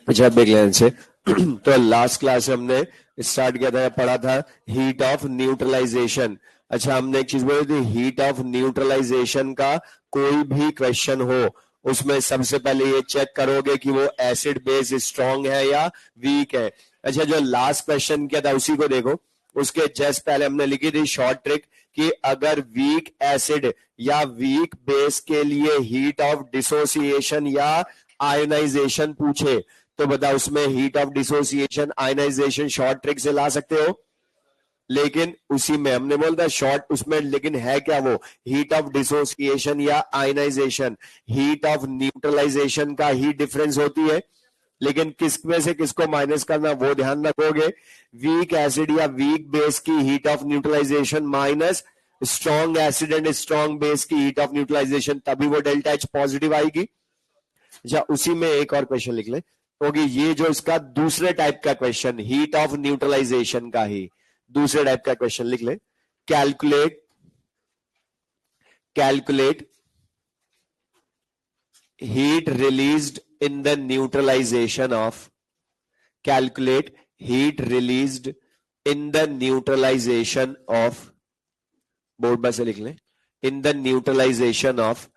अच्छा देख लें से तो लास्ट क्लास में हमने स्टार्ट किया था, पढ़ा था हीट ऑफ न्यूट्रलाइजेशन। अच्छा हमने एक चीज बोली थी, हीट ऑफ न्यूट्रलाइजेशन का कोई भी क्वेश्चन हो उसमें सबसे पहले ये चेक करोगे कि वो एसिड बेस स्ट्रांग है या वीक है। अच्छा जो लास्ट क्वेश्चन किया था उसी को देखो, उसके जस्ट पहले हमने लिखी थी शॉर्ट ट्रिक कि अगर वीक एसिड या वीक बेस के लिए हीट ऑफ डिसोसिएशन या आयोनाइजेशन पूछे तो बता उसमें heat of dissociation ionisation short trick से ला सकते हो। लेकिन उसी में हमने बोला था शॉर्ट उसमें, लेकिन है क्या वो हीट ऑफ डिसोसिएशन या आयनाइजेशन, हीट ऑफ न्यूट्रलाइजेशन का ही डिफरेंस होती है। लेकिन किस में से किसको माइनस करना वो ध्यान रखोगे, वीक एसिड या वीक बेस की heat of neutralisation minus strong acid and strong base की हीट ऑफ न्यूट्रलाइजेशन, तभी वो डेल्टा एच पॉजिटिव आएगी। अच्छा उसी में एक और क्वेश्चन लिख ले, क्योंकि ये जो इसका दूसरे टाइप का क्वेश्चन हीट ऑफ न्यूट्रलाइजेशन का ही दूसरे टाइप का क्वेश्चन लिख ले, calculate heat released in the neutralisation of, calculate heat released in the neutralisation of, board पर से लिख ले, in the neutralisation of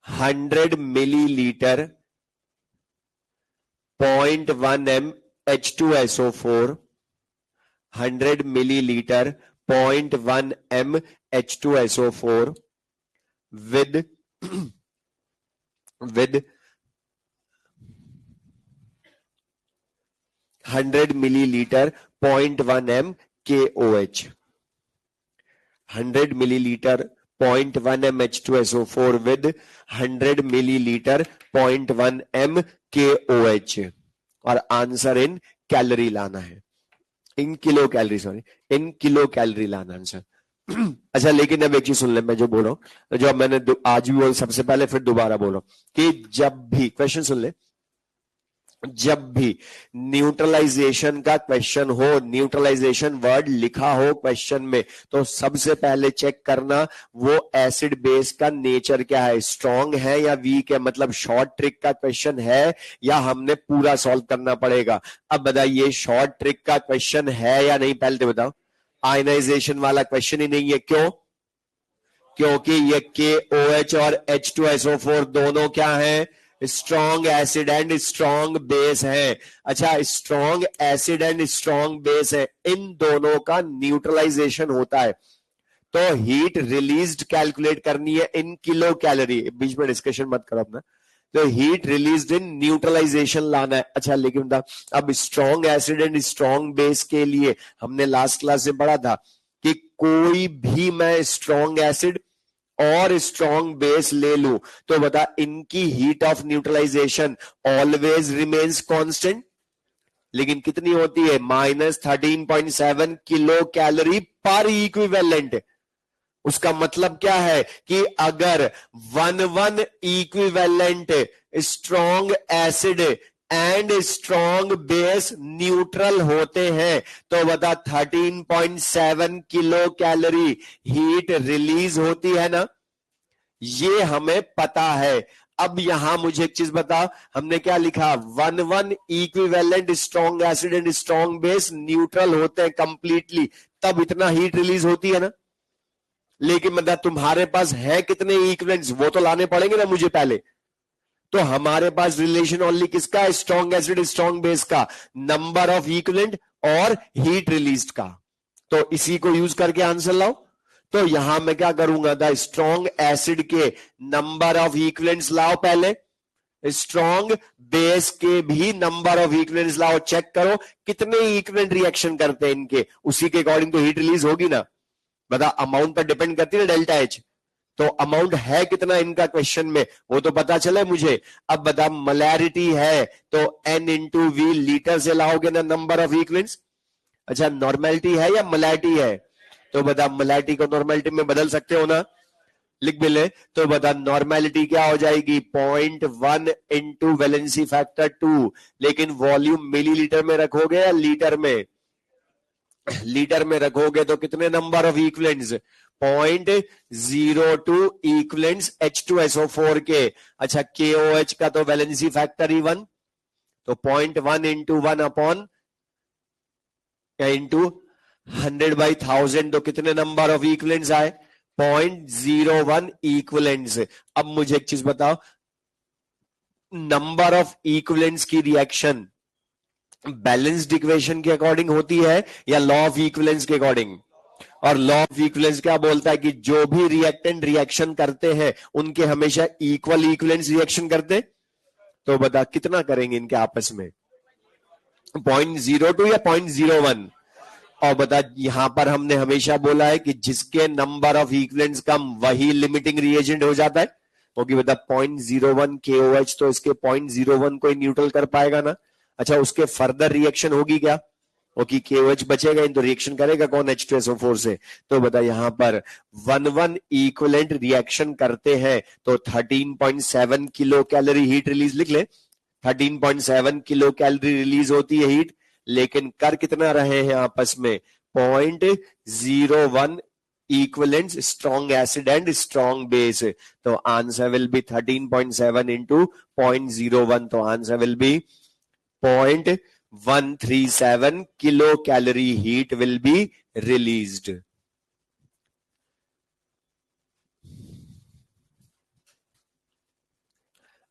100 millilitre 0.1 m H2SO4, 100 millilitre 0.1 m H2SO4 with 100 millilitre 0.1 m KOH, 100 millilitre 0.1 m H2SO4 with 100 millilitre 0.1 m KOH, और answer in calorie लाना है, in kilo calorie, sorry in kilo calorie लाना answer. अच्छा लेकिन अब एक चीज सुन ले, मैं जो बोल रहा हूं, जो मैंने आज भी बोल, सबसे पहले फिर दोबारा बोल रहा हूं कि जब भी क्वेश्चन सुन ले, जब भी न्यूट्रलाइजेशन का क्वेश्चन हो, न्यूट्रलाइजेशन वर्ड लिखा हो क्वेश्चन में, तो सबसे पहले चेक करना वो एसिड बेस का नेचर क्या है, स्ट्रॉन्ग है या वीक है। मतलब शॉर्ट ट्रिक का क्वेश्चन है या हमने पूरा सॉल्व करना पड़ेगा। अब बताइए शॉर्ट ट्रिक का क्वेश्चन है या नहीं, पहले तो बताओ। आयनाइजेशन वाला क्वेश्चन ही नहीं है, क्यों? क्योंकि ये KOH और H2SO4 दोनों क्या है, strong acid and strong base है। अच्छा strong acid and strong base है, इन दोनों का न्यूट्रलाइजेशन होता है, तो हीट रिलीज्ड कैलकुलेट करनी है इन किलो कैलोरी, बीच में डिस्कशन मत करो अपना, तो हीट रिलीज्ड इन न्यूट्रलाइजेशन लाना है। अच्छा लेकिन अब strong acid and strong base के लिए हमने लास्ट क्लास में पढ़ा था कि कोई भी मैं स्ट्रॉन्ग एसिड और स्ट्रॉन्ग बेस ले लूं तो बता इनकी heat of neutralisation always remains constant, लेकिन कितनी होती है, -13.7 किलो कैलोरी पर इक्विवेलेंट। उसका मतलब क्या है कि अगर 1 equivalent strong acid and strong base neutral होते हैं तो बता 13.7 किलो कैलोरी हीट रिलीज होती है ना, ये हमें पता है। अब यहां मुझे एक चीज बता, हमने क्या लिखा, 1 equivalent strong acid and strong base neutral होते हैं कंप्लीटली, तब इतना हीट रिलीज होती है ना। लेकिन मतलब तुम्हारे पास है कितने इक्विवेलेंट्स, वो तो लाने पड़ेंगे ना मुझे पहले। तो हमारे पास रिलेशन ओनली किसका, स्ट्रॉन्ग एसिड स्ट्रॉन्ग बेस का, नंबर ऑफ इक्विवेलेंट और हीट रिलीज्ड का। तो इसी को यूज करके आंसर लाओ। तो यहां मैं क्या करूंगा, द स्ट्रॉन्ग एसिड के नंबर ऑफ इक्विवेलेंट्स लाओ पहले, स्ट्रॉन्ग बेस के भी नंबर ऑफ इक्विवेलेंट्स लाओ, चेक करो कितने इक्विवेलेंट रिएक्शन करते हैं इनके, उसी के अकॉर्डिंग तो हीट रिलीज होगी ना। बता अमाउंट पर डिपेंड करती है डेल्टा एच, तो अमाउंट है कितना इनका क्वेश्चन में वो तो पता चले मुझे। अब बता मोलैरिटी है तो N इंटू वी लीटर से लाओगे ना नंबर ऑफ इक्विवेलेंट्स। अच्छा नॉर्मेलिटी है या मोलैरिटी है, तो बता मोलैरिटी को नॉर्मेलिटी में बदल सकते हो ना, लिख भी ले। तो बता नॉर्मेलिटी क्या हो जाएगी, 0.1 इंटू वैलेंसी फैक्टर 2, लेकिन वॉल्यूम मिलीलीटर में रखोगे या लीटर में, लीटर में रखोगे तो कितने number of equivalents, 0.02 equivalents H2SO4 के। अच्छा KOH का तो वैलेंसी फैक्टर ही 1, तो 0.1 इंटू 1 इंटू 100/1000, तो कितने नंबर ऑफ इक्विवेलेंट्स आए? 0.01 इक्विवेलेंट्स। अब मुझे एक चीज बताओ, नंबर ऑफ इक्विवेलेंट्स की रिएक्शन बैलेंस्ड इक्वेशन के अकॉर्डिंग होती है या लॉ ऑफ इक्विवेलेंस के अकॉर्डिंग? और लॉ ऑफ इक्विवेलेंस क्या बोलता है कि जो भी रिएक्टेंट रिएक्शन करते हैं उनके हमेशा इक्वल इक्विवेलेंस रिएक्शन करते। तो बता कितना करेंगे इनके आपस में? 0.02 या 0.01? और बता, यहां पर हमने हमेशा बोला है कि जिसके नंबर ऑफ इक्विवेलेंट्स कम वही लिमिटिंग रिएजेंट हो जाता है। क्योंकि बता 0.01 KOH तो इसके 0.01 को ही न्यूट्रल कर पाएगा ना। अच्छा, उसके फर्दर रिएक्शन होगी क्या? क्योंकि KOH बचेगा तो रिएक्शन करेगा कौन? H2SO4 से। तो बता यहां पर 1 इक्विवेलेंट रिएक्शन करते हैं तो 13.7 किलो कैलोरी हीट रिलीज। लिख ले, 13.7 किलो कैलोरी रिलीज होती है हीट, लेकिन कर कितना रहे हैं आपस में? 0.01 equivalent strong acid and strong base. तो आंसर विल बी 13.7 इंटू 0.01, तो answer will be 0.137 kilo calorie heat will be released.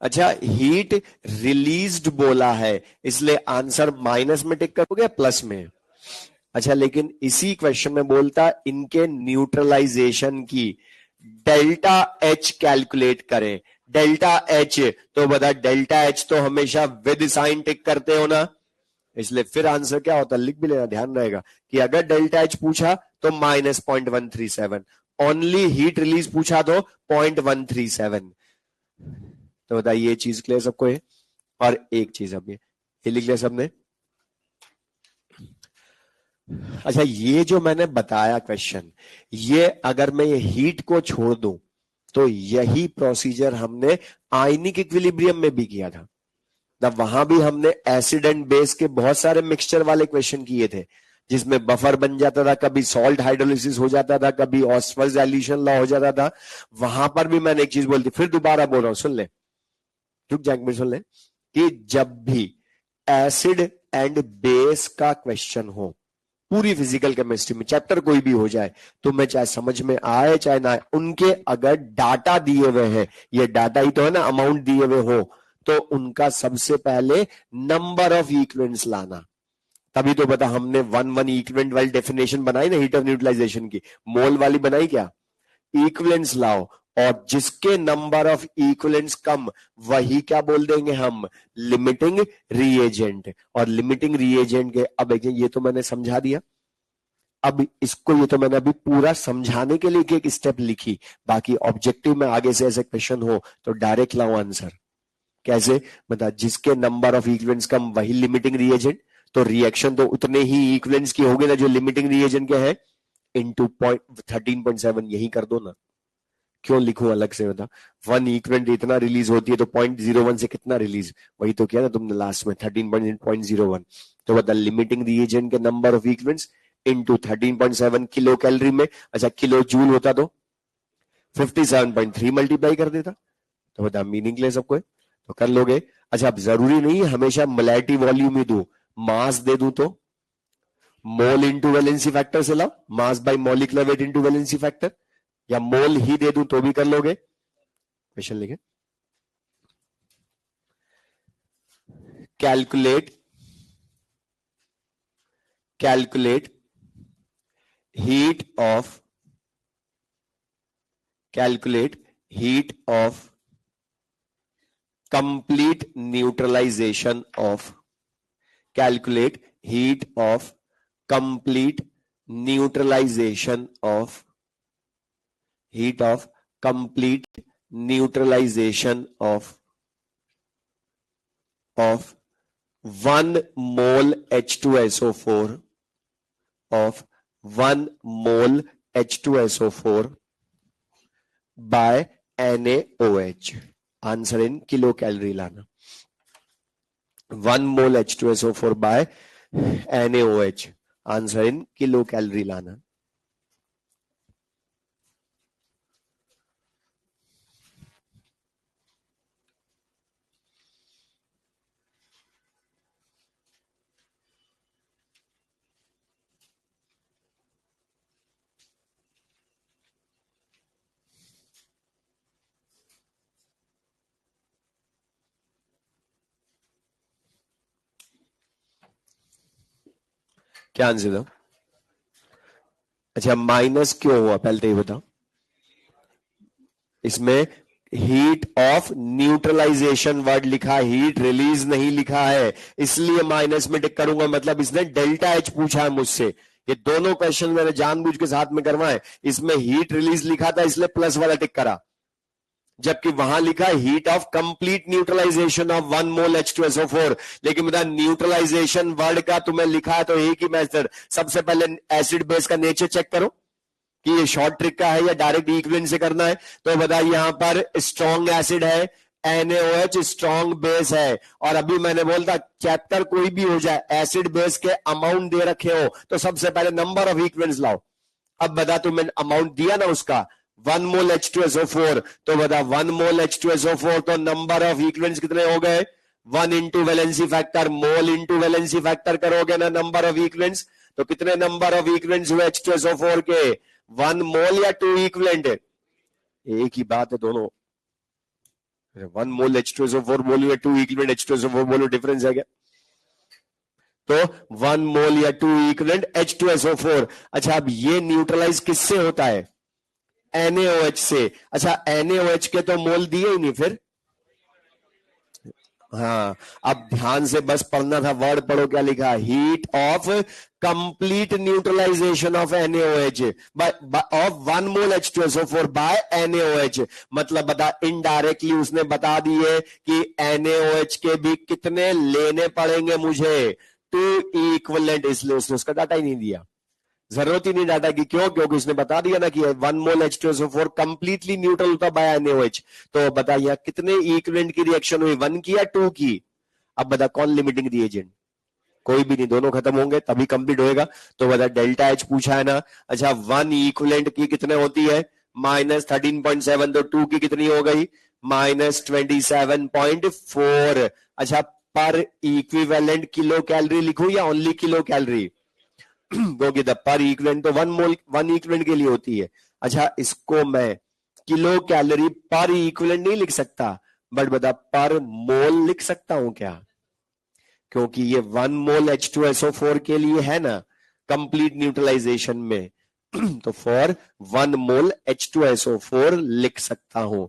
अच्छा, हीट रिलीज्ड बोला है इसलिए आंसर माइनस में टिक करोगे प्लस में? अच्छा, लेकिन इसी क्वेश्चन में बोलता इनके न्यूट्रलाइजेशन की डेल्टा एच कैलकुलेट करें। डेल्टा एच, तो बता डेल्टा एच तो हमेशा विद साइन टिक करते हो ना, इसलिए फिर आंसर क्या होता है लिख भी लेना, ध्यान रहेगा कि अगर डेल्टा एच पूछा तो -0.137, ओनली हीट रिलीज पूछा तो 0.137। तो बताइए ये चीज क्लियर सबको है? और एक चीज अब ये लिख लिया सबने? अच्छा, ये जो मैंने बताया क्वेश्चन, ये अगर मैं ये हीट को छोड़ दूं तो यही प्रोसीजर हमने आयनिक इक्विलिब्रियम में भी किया था। तब वहां भी हमने एसिड एंड बेस के बहुत सारे मिक्सचर वाले क्वेश्चन किए थे, जिसमें बफर बन जाता था, कभी सॉल्ट हाइड्रोलिसिस हो जाता था, कभी ऑस्वर्थ एलिशन लॉ हो जाता था। वहां पर भी मैंने एक चीज बोलती, फिर दोबारा बोल रहा हूं, सुन ले, रुक जा एक मिनट, सुन ले, कि जब भी एसिड एंड बेस का क्वेश्चन हो पूरी फिजिकल केमिस्ट्री में, चैप्टर कोई भी हो जाए, तो मैं चाहे समझ में आए चाहे ना आए, उनके अगर डाटा दिए हुए हैं, ये डाटा ही तो है ना, अमाउंट दिए हुए हो, तो उनका सबसे पहले नंबर ऑफ इक्विवेलेंट्स लाना। तभी तो बता हमने 1 इक्विवेलेंट वाली डेफिनेशन बनाई ना हीट ऑफ न्यूट्रलाइजेशन की, मोल वाली बनाई क्या? इक्विवेलेंट्स लाओ, और जिसके नंबर ऑफ इक्विवेलेंट्स कम वही क्या बोल देंगे हम? Limiting reagent. और लिमिटिंग रिएजेंट के, अब ये तो मैंने समझा दिया, अब इसको ये तो मैंने अभी पूरा समझाने के लिए एक स्टेप लिखी, बाकी ऑब्जेक्टिव में आगे से ऐसे क्वेश्चन हो तो डायरेक्ट लाओ आंसर। कैसे? बता, जिसके नंबर ऑफ इक्विवेलेंट्स कम वही लिमिटिंग रिएजेंट, तो रिएक्शन तो उतने ही इक्विवेलेंट्स की होगी ना जो लिमिटिंग रिएजेंट के हैं, इनटू 13.7 यही कर दो ना। क्यों लिखूं अलग से? बता, 1 इक्विवेलेंट इतना रिलीज होती है तो 0.01 से कितना रिलीज, वही तो किया ना तुमने लास्ट में, 13.01। तो बता लिमिटिंग रिएजेंट के number of equivalents into 13.7 kilo calorie में, अच्छा किलो जूल होता तो 57.3 मल्टीप्लाई कर देता। तो बता मीनिंग ले सबको है? तो कर लोगे। अच्छा, अब जरूरी नहीं है हमेशा मोलैरिटी वॉल्यूम ही दू, मास दे दूं तो मोल इंटू वैलेंसी फैक्टर से लाओ, mass by molecular weight into valency factor, या मोल ही दे दूं तो भी कर लोगे। क्वेश्चन लिखे, calculate calculate heat of calculate heat of complete neutralization of calculate heat of complete neutralization of heat of complete neutralization of 1 mole H2SO4 of 1 mole H2SO4 by NaOH। Answer in kilo calorie लाना। 1 mole H2SO4 by NaOH, answer in kilo calorie लाना। क्या answer दो? अच्छा, minus क्यों हुआ पहले तो ये बताओ। इसमें हीट ऑफ न्यूट्रलाइजेशन वर्ड लिखा, हीट रिलीज नहीं लिखा है, इसलिए माइनस में टिक करूंगा। मतलब इसने डेल्टा एच पूछा है मुझसे। ये दोनों क्वेश्चन मैंने जानबूझ के साथ में करवाए। इसमें हीट रिलीज लिखा था इसलिए प्लस वाला टिक करा, जबकि वहां लिखा heat of complete neutralisation of 1 mole H2SO4। लेकिन मेरा न्यूट्रलाइजेशन वर्ड का तुम्हें लिखा है तो एक ही मेथड। सबसे पहले एसिड बेस का नेचर चेक करो कि ये शॉर्ट ट्रिक का है या डायरेक्ट इक्विवेलेंट से करना है। तो बताइए, यहां पर स्ट्रॉन्ग एसिड है, NaOH स्ट्रॉन्ग बेस है, और अभी मैंने बोलता चैप्टर कोई भी हो जाए, एसिड बेस के अमाउंट दे रखे हो तो सबसे पहले नंबर ऑफ इक्विवेलेंट्स लाओ। अब बता, तुम्हें अमाउंट दिया ना उसका 1 मोल H2SO4, तो बता 1 मोल H2SO4 तो नंबर ऑफ इक्विवेलेंट्स कितने हो गए? 1 into valency factor, mole into valency factor करोगे ना नंबर ऑफ इक्विवेलेंट्स, तो कितने नंबर ऑफ इक्विवेलेंट्स हुए H2SO4 के? 1 मोल या 2 इक्विवेलेंट? एक ही बात है दोनों। 1 मोल H2SO4 बोलो या 2 इक्विवेलेंट H2SO4 बोलो, डिफरेंस है क्या? तो 1 मोल या 2 इक्विवेलेंट H2SO4। अच्छा, अब ये न्यूट्रलाइज किससे होता है? NaOH से। अच्छा, NaOH के तो मोल दिए ही नहीं फिर। हाँ, अब ध्यान से बस पढ़ना था, वर्ड पढ़ो क्या लिखा, heat of complete neutralisation of NaOH of 1 mole H2SO4 by NaOH। मतलब बता, इनडायरेक्टली उसने बता दिए कि NaOH के भी कितने लेने पड़ेंगे मुझे, 2 इक्विवेलेंट, इसलिए उसने उसका डाटा ही नहीं दिया। जरूरत ही नहीं डाटा की, क्यों? क्योंकि उसने बता दिया ना कि 1 मोल H2SO4 कंप्लीटली न्यूट्रल होता बाय NaOH। तो बता यहां कितने इक्विवेलेंट की रिएक्शन हुई, 1 की या 2 की? अब बता कौन लिमिटिंग रिएजेंट? कोई भी नहीं, दोनों खत्म होंगे तभी कंप्लीट होएगा। तो बता डेल्टा H पूछा है ना। अच्छा, 1 इक्विवेलेंट की कितने होती है? -13.7, तो 2 की कितनी हो गई? -27.4। अच्छा, पर इक्विवेलेंट किलो कैलोरी लिखूं या ओनली किलो कैलोरी? क्योंकि द पर इक्विवेलेंट तो 1 मोल 1 इक्विवेलेंट के लिए होती है। अच्छा, इसको मैं किलो कैलोरी पर इक्विवेलेंट नहीं लिख सकता, बट बता पर मोल लिख सकता हूं क्या? क्योंकि ये 1 मोल H2SO4 के लिए है ना कंप्लीट न्यूट्रलाइजेशन में। तो फॉर 1 मोल H2SO4 लिख सकता हूं।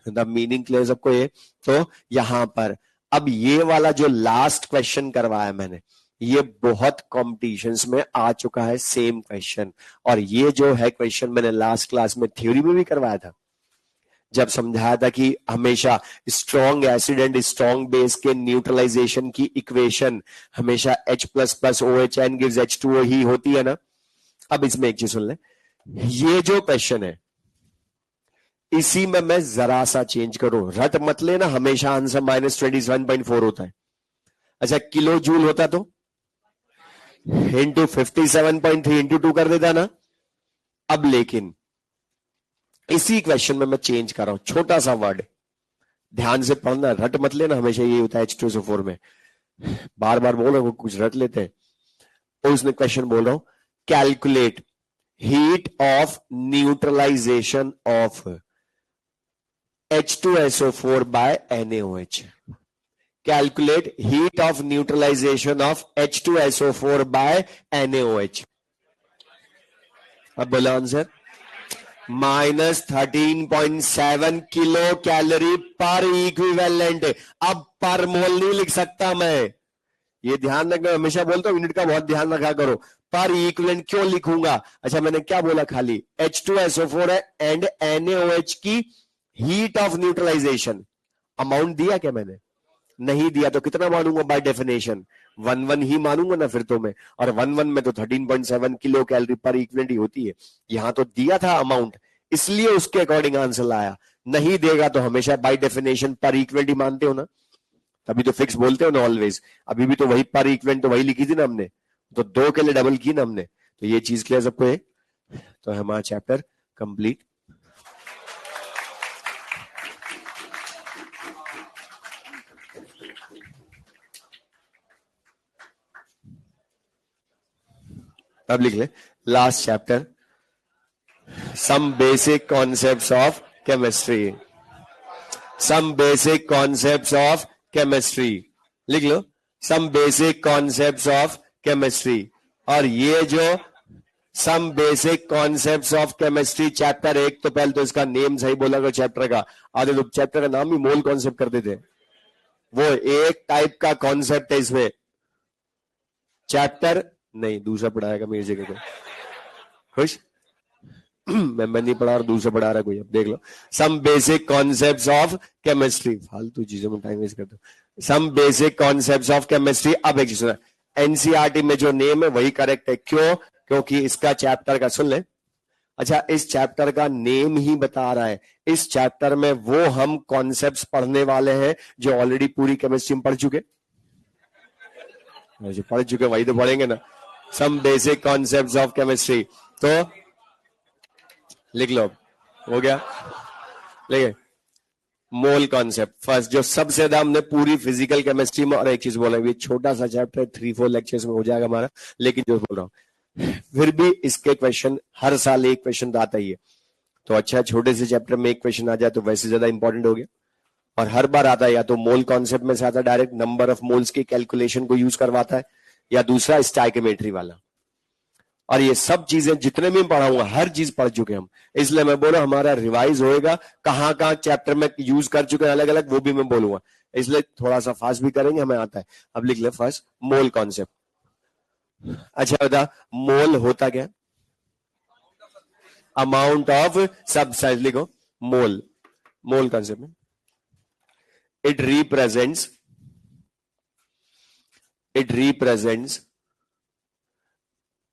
द मीनिंग क्लियर सबको ये? तो यहां पर अब ये वाला जो लास्ट क्वेश्चन करवाया मैंने, ये बहुत कॉम्पिटिशन्स में आ चुका है सेम क्वेश्चन। और ये जो है क्वेश्चन मैंने लास्ट क्लास में थ्योरी में भी करवाया था, जब समझाया था कि हमेशा strong acid and strong base के न्यूट्रलाइजेशन की इक्वेशन हमेशा H++OHN गिव्स H2O ही होती है ना। अब इसमें एक चीज सुन ले, ये जो क्वेश्चन है इसी में मैं जरा सा चेंज करूं, रट मत लेना, हमेशा आंसर -27.4 होता है। अच्छा, किलो जूल होता तो इंटू 57.3 इंटू 2 कर देता ना। अब लेकिन इसी क्वेश्चन में मैं चेंज कर रहा हूं, छोटा सा वर्ड, ध्यान से पढ़ना, रट मत लेना, हमेशा ये होता है H2SO4 में, बार बार बोल रहा हूं, कुछ रट लेते हैं। और उसने क्वेश्चन बोल रहा हूं, calculate heat of neutralisation of H2SO4 by NaOH. Calculate heat of neutralization of H2SO4 by NaOH. अब बोला आंसर, -13.7 किलो कैलोरी पर इक्विवेलेंट। अब पर मोल नहीं लिख सकता मैं, ये ध्यान रखना, हमेशा बोलता हूं यूनिट का बहुत ध्यान रखा करो। पर इक्विवेलेंट क्यों लिखूंगा? अच्छा, मैंने क्या बोला, खाली H2SO4 है एंड NaOH की हीट ऑफ न्यूट्रलाइजेशन। अमाउंट दिया क्या मैंने? नहीं दिया, तो कितना मानूंगा बाय डेफिनेशन? 1 ही मानूंगा ना फिर तो मैं। और 1 में तो 13.7 किलो कैलोरी पर इक्विवेलेंट ही होती है। यहां तो दिया था अमाउंट, इसलिए उसके अकॉर्डिंग आंसर लाया। नहीं देगा तो हमेशा बाय डेफिनेशन पर इक्विवेलेंट ही मानते हो ना, तभी तो फिक्स बोलते हो ना ऑलवेज। अभी भी तो वही पर इक्विवेलेंट तो वही लिखी थी ना हमने, तो 2 के लिए डबल की ना हमने। तो ये चीज क्लियर सबको है? तो हमारा चैप्टर कंप्लीट। अब लिख ले last chapter, some basic concepts of chemistry. Some basic concepts of chemistry लिख लो, some basic concepts of chemistry. और ये जो some basic concepts of chemistry chapter 1, तो पहले तो इसका नेम सही बोला करो चैप्टर का। आधे लोग चैप्टर का नाम ही मोल कॉन्सेप्ट कर देते। वो एक टाइप का कॉन्सेप्ट है इसमें, चैप्टर नहीं दूसरा पढ़ाएगा मेरी जगह को। खुश मैं नहीं पढ़ा और दूसरा पढ़ा रहा कोई। अब देख लो, some basic concepts of chemistry, फालतू चीजों में टाइम वेस्ट कर दो। Some basic concepts of chemistry. अब एक चीज सुना, एनसीईआरटी में जो नेम है वही करेक्ट है। क्यों? क्योंकि इसका चैप्टर का, सुन ले, अच्छा इस चैप्टर का नेम ही बता रहा है, इस चैप्टर में वो हम कॉन्सेप्ट्स पढ़ने वाले हैं जो ऑलरेडी पूरी केमिस्ट्री में पढ़ चुके। जो पढ़ चुके वही तो पढ़ेंगे ना, some basic concepts of chemistry. तो लिख लो, हो गया। लेकिन मोल कॉन्सेप्ट फर्स्ट, जो सबसे ज्यादा हमने पूरी फिजिकल केमिस्ट्री में, और एक चीज बोला, ये छोटा सा चैप्टर 3-4 लेक्चर्स में हो जाएगा हमारा, लेकिन जो बोल रहा हूं फिर भी इसके क्वेश्चन हर साल एक क्वेश्चन तो आता ही है। तो अच्छा, छोटे से चैप्टर में एक क्वेश्चन आ जाए तो वैसे ज्यादा इंपॉर्टेंट हो गया। और हर बार आता है, या तो मोल कॉन्सेप्ट में से आता, डायरेक्ट नंबर ऑफ मोल्स की कैलकुलेशन को यूज करवाता है, या दूसरा स्टाइकियोमेट्री वाला। और ये सब चीजें जितने भी पढ़ाऊंगा हर चीज पढ़ चुके हम, इसलिए मैं बोला हमारा रिवाइज होएगा, कहां कहां चैप्टर में यूज कर चुके हैं अलग अलग, वो भी मैं बोलूंगा, इसलिए थोड़ा सा फास्ट भी करेंगे, हमें आता है। अब लिख ले फर्स्ट मोल कॉन्सेप्ट। अच्छा बता, मोल होता क्या? Amount of substance. लिखो मोल, मोल कॉन्सेप्ट में it represents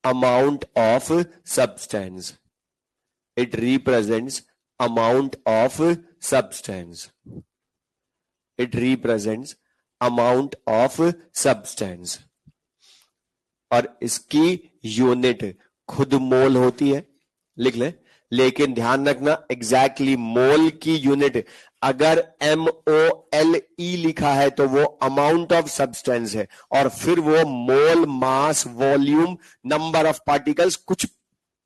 amount of substance. It represents amount of substance. It represents amount of substance. और इसकी यूनिट खुद मोल होती है, लिख ले। लेकिन ध्यान रखना, एग्जैक्टली मोल की यूनिट अगर MOLE लिखा है तो वो अमाउंट ऑफ सब्सटेंस है, और फिर वो मोल, मास, वॉल्यूम, नंबर ऑफ पार्टिकल्स कुछ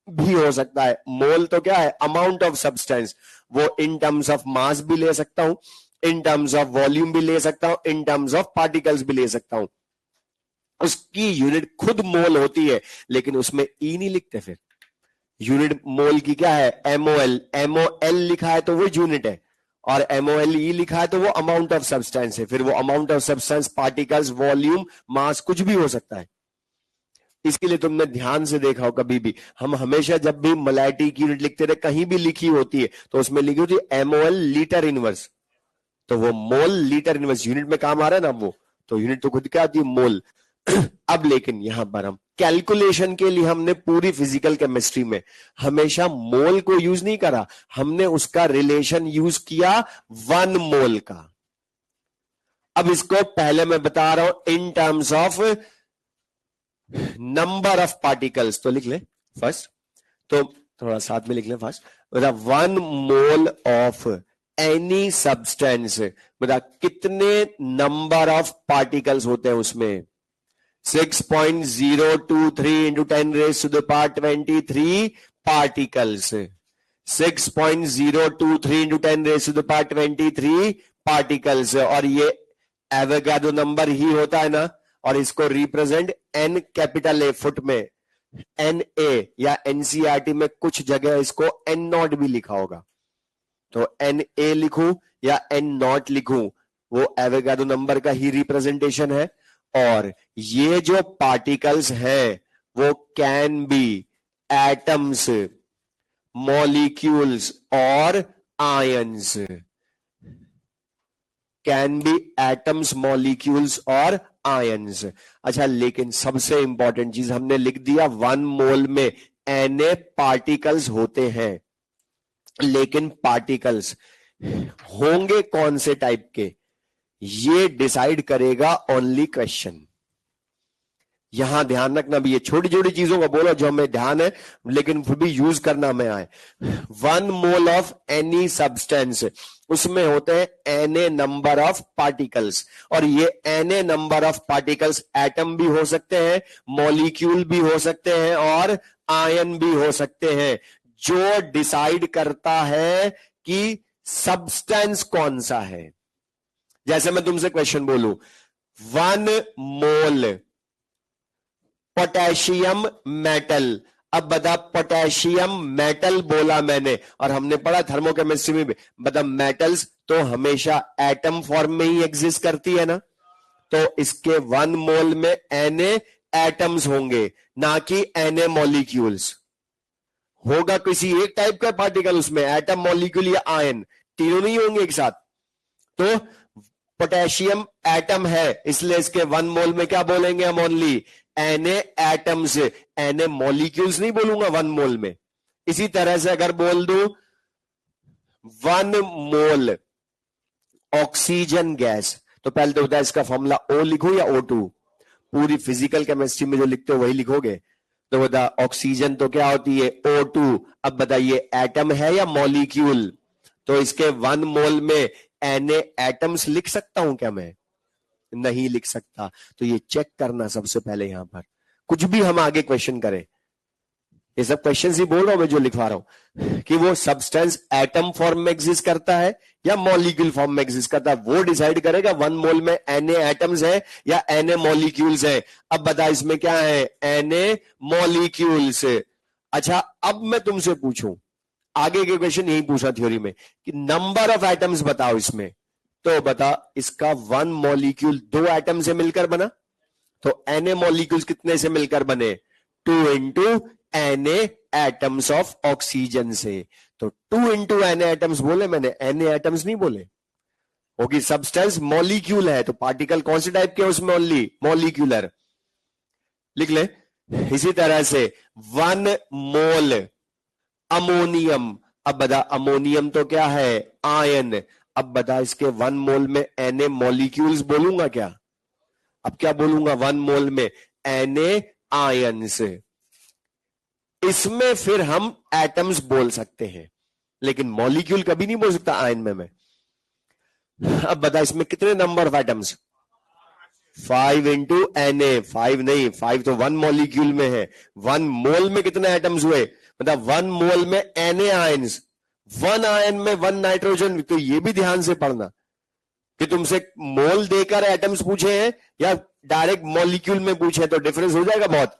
भी हो सकता है। मोल तो क्या है? Amount of substance. वो इन टर्म्स ऑफ मास भी ले सकता हूं, इन टर्म्स ऑफ वॉल्यूम भी ले सकता हूं, इन टर्म्स ऑफ पार्टिकल्स भी ले सकता हूं। उसकी यूनिट खुद मोल होती है, लेकिन उसमें ई नहीं लिखते। फिर यूनिट मोल की क्या है? MOL लिखा है तो वो यूनिट है, और MOLE लिखा है तो वो अमाउंट ऑफ सब्सटेंस है। फिर वो amount of substance, particles, volume, mass कुछ भी हो सकता है। इसके लिए तुमने ध्यान से देखा हो, कभी भी हम हमेशा जब भी मोलैरिटी की यूनिट लिखते थे, कहीं भी लिखी होती है तो उसमें लिखी होती है MOL लीटर इनवर्स, तो वो मोल लीटर इनवर्स यूनिट में काम आ रहा है ना, वो तो यूनिट तो खुद क्या आती है? मोल। अब लेकिन यहां पर हम कैलकुलेशन के लिए हमने पूरी फिजिकल केमिस्ट्री में हमेशा मोल को यूज नहीं करा, हमने उसका रिलेशन यूज किया 1 मोल का। अब इसको पहले मैं बता रहा हूं इन terms of number of particles, तो लिख ले फर्स्ट, तो थोड़ा साथ में लिख ले first. 1 mole of any substance, मतलब कितने नंबर ऑफ पार्टिकल्स होते हैं उसमें? 6.023 into 10 raised to the power 23 particles. 6.023 into 10 raised to the power 23 particles. और ये एवोगाड्रो नंबर ही होता है ना, और इसको represent N capital A foot में, NA, या NCERT में कुछ जगह इसको N0 भी लिखा होगा, तो NA लिखूं या N0 लिखूं, वो एवोगाड्रो नंबर का ही रिप्रेजेंटेशन है। और ये जो पार्टिकल्स हैं वो कैन बी एटम्स, मॉलिक्यूल्स और ions, can be atoms, molecules और आयंस। अच्छा, लेकिन सबसे इंपॉर्टेंट चीज हमने लिख दिया 1 मोल में Na पार्टिकल्स होते हैं, लेकिन पार्टिकल्स होंगे कौन से टाइप के, ये डिसाइड करेगा ओनली क्वेश्चन। यहां ध्यान रखना भी, ये छोटी छोटी चीजों का बोलो जो हमें ध्यान है, लेकिन फिर भी यूज करना हमें आए। 1 मोल ऑफ एनी सब्सटेंस, उसमें होते हैं Na नंबर ऑफ पार्टिकल्स, और ये Na number of particles atom भी हो सकते हैं, मॉलिक्यूल भी हो सकते हैं, और आयन भी हो सकते हैं। जो डिसाइड करता है कि सब्सटेंस कौन सा है, जैसे मैं तुमसे क्वेश्चन बोलूं 1 मोल पोटेशियम मेटल। अब बता, पोटेशियम मेटल बोला मैंने, और हमने पढ़ा थर्मोकेमिस्ट्री में भी, बता मेटल्स तो हमेशा एटम फॉर्म में ही एग्जिस्ट करती है ना, तो इसके 1 मोल में Na एटम्स होंगे, ना कि Na मॉलिक्यूल्स। होगा किसी एक टाइप का पार्टिकल उसमें, एटम, मॉलिक्यूल या आयन, तीनों नहीं होंगे एक साथ। तो पोटेशियम एटम है, इसलिए इसके 1 मोल में क्या बोलेंगे हम, only Na atoms. Na molecules नहीं बोलूंगा 1 मोल में। इसी तरह से अगर बोल दूं 1 मोल ऑक्सीजन गैस, तो पहले तो बताया इसका फॉर्मूला O लिखो या O2, पूरी फिजिकल केमिस्ट्री में जो लिखते हो वही लिखोगे। तो बता ऑक्सीजन तो क्या होती है, O2। अब बताइए एटम है या मॉलिक्यूल, तो इसके 1 मोल में Na एटम्स लिख सकता हूं क्या मैं, नहीं लिख सकता। तो ये चेक करना सबसे पहले, यहां पर कुछ भी हम आगे क्वेश्चन करें, ये सब क्वेश्चन ही बोल रहा हूं मैं जो लिखवा रहा हूं, कि वो सब्सटेंस एटम फॉर्म में एग्जिस्ट करता है या मॉलिक्यूल फॉर्म में एग्जिस्ट करता है, वो डिसाइड करेगा 1 मोल में Na एटम्स है या Na मॉलिक्यूल्स है। अब बता इसमें क्या है, Na मॉलिक्यूल्स। अच्छा अब मैं तुमसे पूछूं, आगे के क्वेश्चन यही पूछा थ्योरी में, कि नंबर ऑफ एटम्स बताओ इसमें, तो बता इसका 1 मॉलिक्यूल 2 एटम से मिलकर बना, तो Na मॉलिक्यूल्स कितने से मिलकर बने, 2 into Na atoms of oxygen से। तो 2 इंटू Na एटम्स बोले मैंने, Na एटम्स नहीं बोले, होगी सब्सटेंस मॉलिक्यूल है, तो पार्टिकल कौन से टाइप के उसमें, ओनली मॉलिक्यूलर, लिख ले। इसी तरह से 1 मोल अमोनियम, अब बता अमोनियम तो क्या है, आयन। अब बता इसके 1 मोल में Na मॉलिक्यूल्स बोलूंगा क्या, अब क्या बोलूंगा, 1 मोल में Na आयन से। इसमें फिर हम एटम्स बोल सकते हैं, लेकिन मॉलिक्यूल कभी नहीं बोल सकता आयन में मैं। अब बता इसमें कितने number of atoms, 5 into Na, 5 नहीं, 5 तो 1 मॉलिक्यूल में है, 1 मोल में कितने एटम्स हुए, मतलब 1 मोल में Na आयन्स, 1 आयन में 1 नाइट्रोजन। तो ये भी ध्यान से पढ़ना कि तुमसे मोल देकर एटम्स पूछे हैं या डायरेक्ट मॉलिक्यूल में पूछे, तो डिफरेंस हो जाएगा बहुत।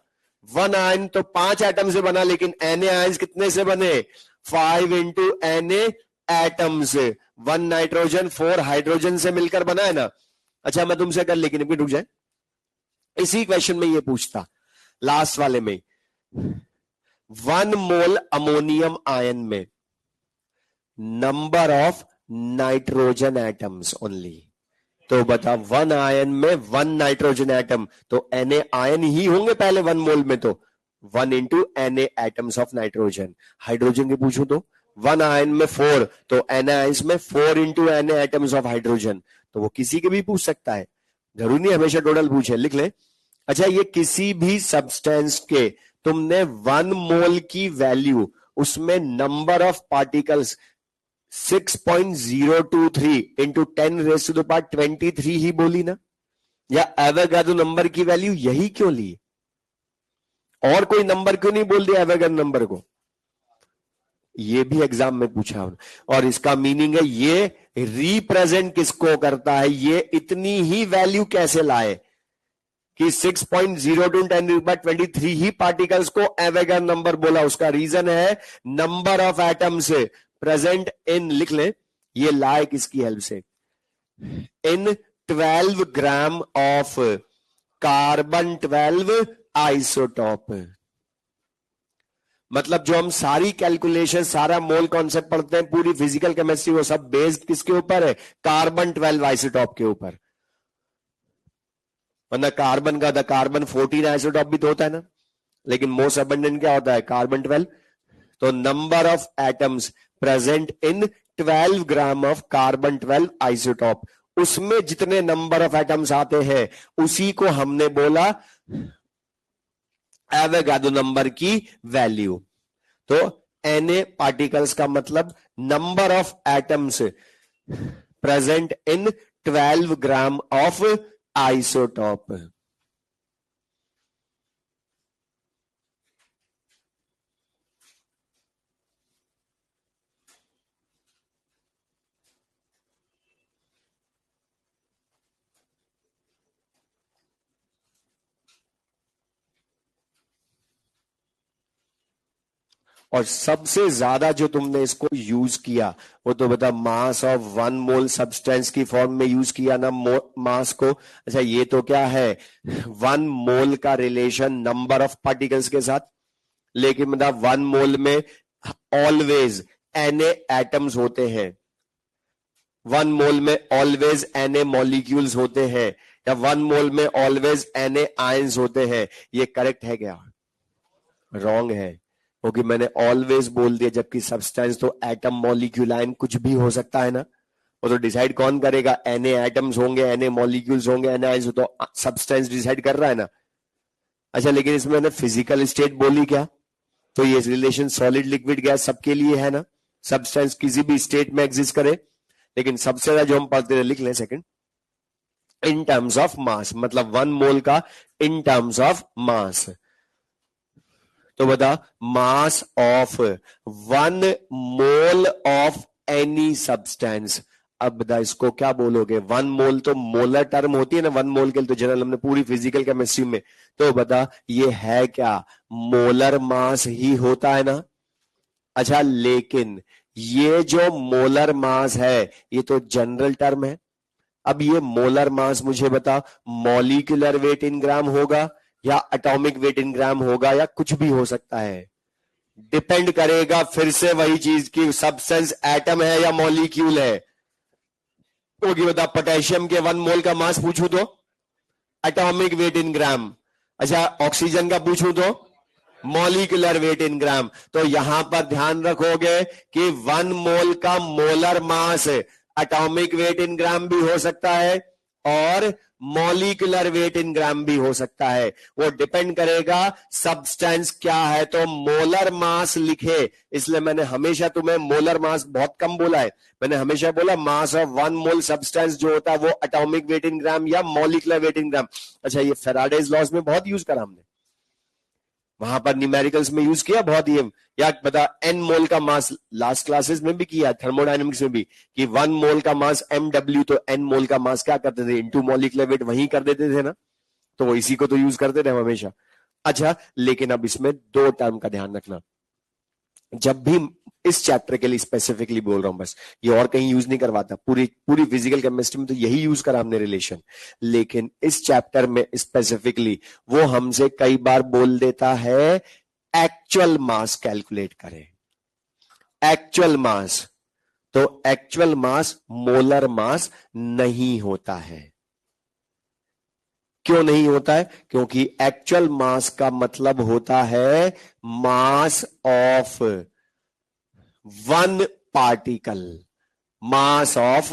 1 आयन तो 5 एटम से बना, लेकिन Na आयन्स कितने से बने, 5 into Na atoms, 1 nitrogen 4 hydrogen से मिलकर बना है ना। अच्छा मैं तुमसे कर, लेकिन अभी रुक जाए, इसी क्वेश्चन में ये पूछता लास्ट वाले में, 1 मोल अमोनियम आयन में number of nitrogen atoms only, तो बता 1 आयन में 1 नाइट्रोजन एटम, तो Na आयन ही होंगे पहले 1 मोल में, तो 1 into Na atoms of nitrogen. Hydrogen के पूछूं तो 1 आयन में 4, तो Na आयन्स में 4 into Na atoms of hydrogen. तो वो किसी के भी पूछ सकता है, जरूरी नहीं हमेशा टोटल पूछे, लिख ले। अच्छा ये किसी भी सब्सटेंस के तुमने 1 मोल की वैल्यू, उसमें नंबर ऑफ पार्टिकल्स 6.023 इंटू 10⁻23 ही बोली ना, या एवोगाड्रो नंबर की वैल्यू यही क्यों ली, और कोई नंबर क्यों नहीं बोल दिया एवोगाड्रो नंबर को, ये भी एग्जाम में पूछा। और इसका मीनिंग है ये रिप्रेजेंट किसको करता है, ये इतनी ही वैल्यू कैसे लाए कि 6.02 10⁻23 ही पार्टिकल्स को एवोगाड्रो नंबर बोला। उसका रीजन है number of atoms present in, लिख ले, ये लाए किसकी हेल्प से, इन 12 ग्राम ऑफ कार्बन 12 आइसोटॉप। मतलब जो हम सारी कैलकुलेशन, सारा मोल कॉन्सेप्ट पढ़ते हैं, पूरी फिजिकल केमिस्ट्री, वो सब बेस्ड किसके ऊपर है, कार्बन 12 आइसोटॉप के ऊपर। वरना कार्बन का था कार्बन 14 आइसोटॉप भी तो होता है ना, लेकिन मोस्ट अबंडेंट क्या होता है, कार्बन 12। तो number of atoms present in 12 gram of carbon 12 isotope, उसमें जितने नंबर ऑफ एटम्स आते हैं उसी को हमने बोला एवोगाड्रो नंबर की वैल्यू। तो Na पार्टिकल्स का मतलब number of atoms present in 12 gram of isotope. और सबसे ज्यादा जो तुमने इसको यूज किया वो तो बता, मास ऑफ 1 मोल सब्सटेंस की फॉर्म में यूज किया ना मास को। अच्छा ये तो क्या है, 1 मोल का रिलेशन नंबर ऑफ पार्टिकल्स के साथ, लेकिन मतलब 1 मोल में ऑलवेज Na एटम्स होते हैं, 1 मोल में ऑलवेज Na मॉलिक्यूल्स होते हैं, या 1 मोल में ऑलवेज Na आयंस होते हैं। ये करेक्ट है क्या? रॉन्ग है, क्योंकि मैंने ऑलवेज बोल दिया, जबकि सब्सटेंस तो एटम मॉलिक्यूल आयन कुछ भी हो सकता है ना। वो तो डिसाइड कौन करेगा, Na एटम्स होंगे, Na मॉलिक्यूल्स होंगे, Na आयंस, तो सब्सटेंस डिसाइड कर रहा है ना। अच्छा लेकिन इसमें मैंने फिजिकल स्टेट बोली क्या, तो ये रिलेशन सॉलिड लिक्विड गैस सबके लिए है ना, सब्सटेंस किसी भी स्टेट में एग्जिस्ट करे। लेकिन सबसे ज्यादा जो हम पढ़ते हैं, लिख लें सेकंड, इन टर्म्स ऑफ मास, मतलब 1 मोल का इन टर्म्स ऑफ मास। तो बता, मास of 1 mole of any substance. अब बता इसको क्या बोलोगे, 1 मोल तो मोलर टर्म होती है ना 1 मोल के लिए, तो जनरल हमने पूरी फिजिकल केमिस्ट्री में। तो बता ये है क्या, मोलर मास ही होता है ना। अच्छा लेकिन ये जो मोलर मास है ये तो जनरल टर्म है। अब ये मोलर मास मुझे बता, मॉलिक्यूलर वेट इन ग्राम होगा या एटॉमिक वेट इन ग्राम होगा, या कुछ भी हो सकता है। डिपेंड करेगा फिर से वही चीज की सब्सटेंस एटम है या मॉलिक्यूल है। क्योंकि बता, पोटेशियम के 1 मोल का मास पूछूं तो एटॉमिक वेट इन ग्राम। अच्छा ऑक्सीजन का पूछूं तो मॉलिक्यूलर वेट इन ग्राम। तो यहां पर ध्यान रखोगे कि 1 मोल का मोलर मास एटॉमिक वेट इन ग्राम भी हो सकता है और मॉलिक्यूलर वेट इन ग्राम भी हो सकता है। वो डिपेंड करेगा सब्सटेंस क्या है। तो मोलर मास लिखे, इसलिए मैंने हमेशा तुम्हें मोलर मास बहुत कम बोला है। मैंने हमेशा बोला मास ऑफ 1 मोल सब्सटेंस जो होता है वो एटॉमिक वेट इन ग्राम या मॉलिक्यूलर वेट इन ग्राम। अच्छा ये फैराडेज लॉज में बहुत यूज करा हमने, वहां पर न्यूमेरिकल्स में यूज किया बहुत। ये या बता, एन मोल का मास लास्ट क्लासेस में भी किया, थर्मोडायनेमिक्स में भी, कि 1 मोल का मास mw, तो एन मोल का मास क्या करते थे, इनटू मॉलिक्यूलर वेट वही कर देते थे ना। तो वो इसी को तो यूज करते थे हम हमेशा। अच्छा लेकिन अब इसमें 2 टर्म का ध्यान रखना, जब भी इस चैप्टर के लिए स्पेसिफिकली बोल रहा हूं, बस ये और कहीं यूज नहीं करवाता, पूरी पूरी फिजिकल केमिस्ट्री में तो यही यूज करा हमने रिलेशन। लेकिन इस चैप्टर में स्पेसिफिकली वो हमसे कई बार बोल देता है एक्चुअल मास कैलकुलेट करें। एक्चुअल मास, तो एक्चुअल मास मोलर मास नहीं होता है। क्यों नहीं होता है? क्योंकि एक्चुअल मास का मतलब होता है मास of 1 particle. Mass of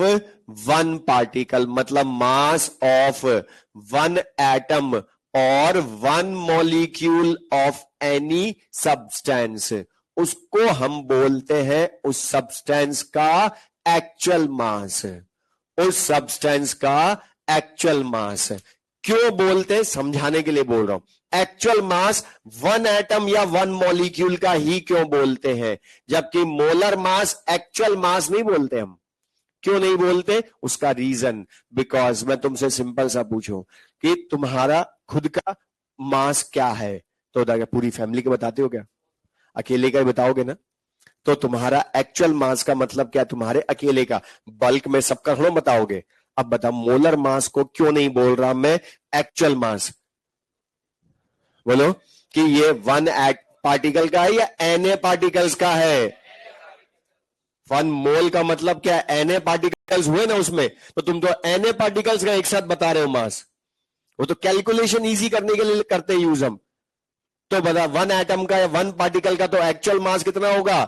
1 particle मतलब मास ऑफ 1 एटम और 1 मॉलिक्यूल ऑफ एनी सब्सटेंस, उसको हम बोलते हैं उस सब्सटेंस का एक्चुअल मास। उस सब्सटेंस का एक्चुअल मास क्यों बोलते हैं, समझाने के लिए बोल रहा हूं। एक्चुअल मास 1 एटम या 1 मॉलिक्यूल का ही क्यों बोलते हैं, जबकि मोलर मास एक्चुअल मास नहीं बोलते हम। क्यों नहीं बोलते? उसका रीजन, बिकॉज मैं तुमसे सिंपल सा पूछूं कि तुम्हारा खुद का मास क्या है, तो क्या पूरी फैमिली के बताते हो क्या? अकेले का ही बताओगे ना। तो तुम्हारा एक्चुअल मास का मतलब क्या? तुम्हारे अकेले का, बल्क में सबका थोड़ा बताओगे। अब बता, मोलर मास को क्यों नहीं बोल रहा मैं एक्चुअल मास? बोलो कि ये 1 पार्टिकल का है या Na पार्टिकल्स का है? 1 मोल का मतलब क्या? Na पार्टिकल्स हुए ना उसमें, तो तुम तो Na पार्टिकल्स का एक साथ बता रहे हो मास। वो तो कैलकुलेशन इजी करने के लिए करते हैं यूज हम। तो बता 1 एटम का या 1 पार्टिकल का तो एक्चुअल मास कितना होगा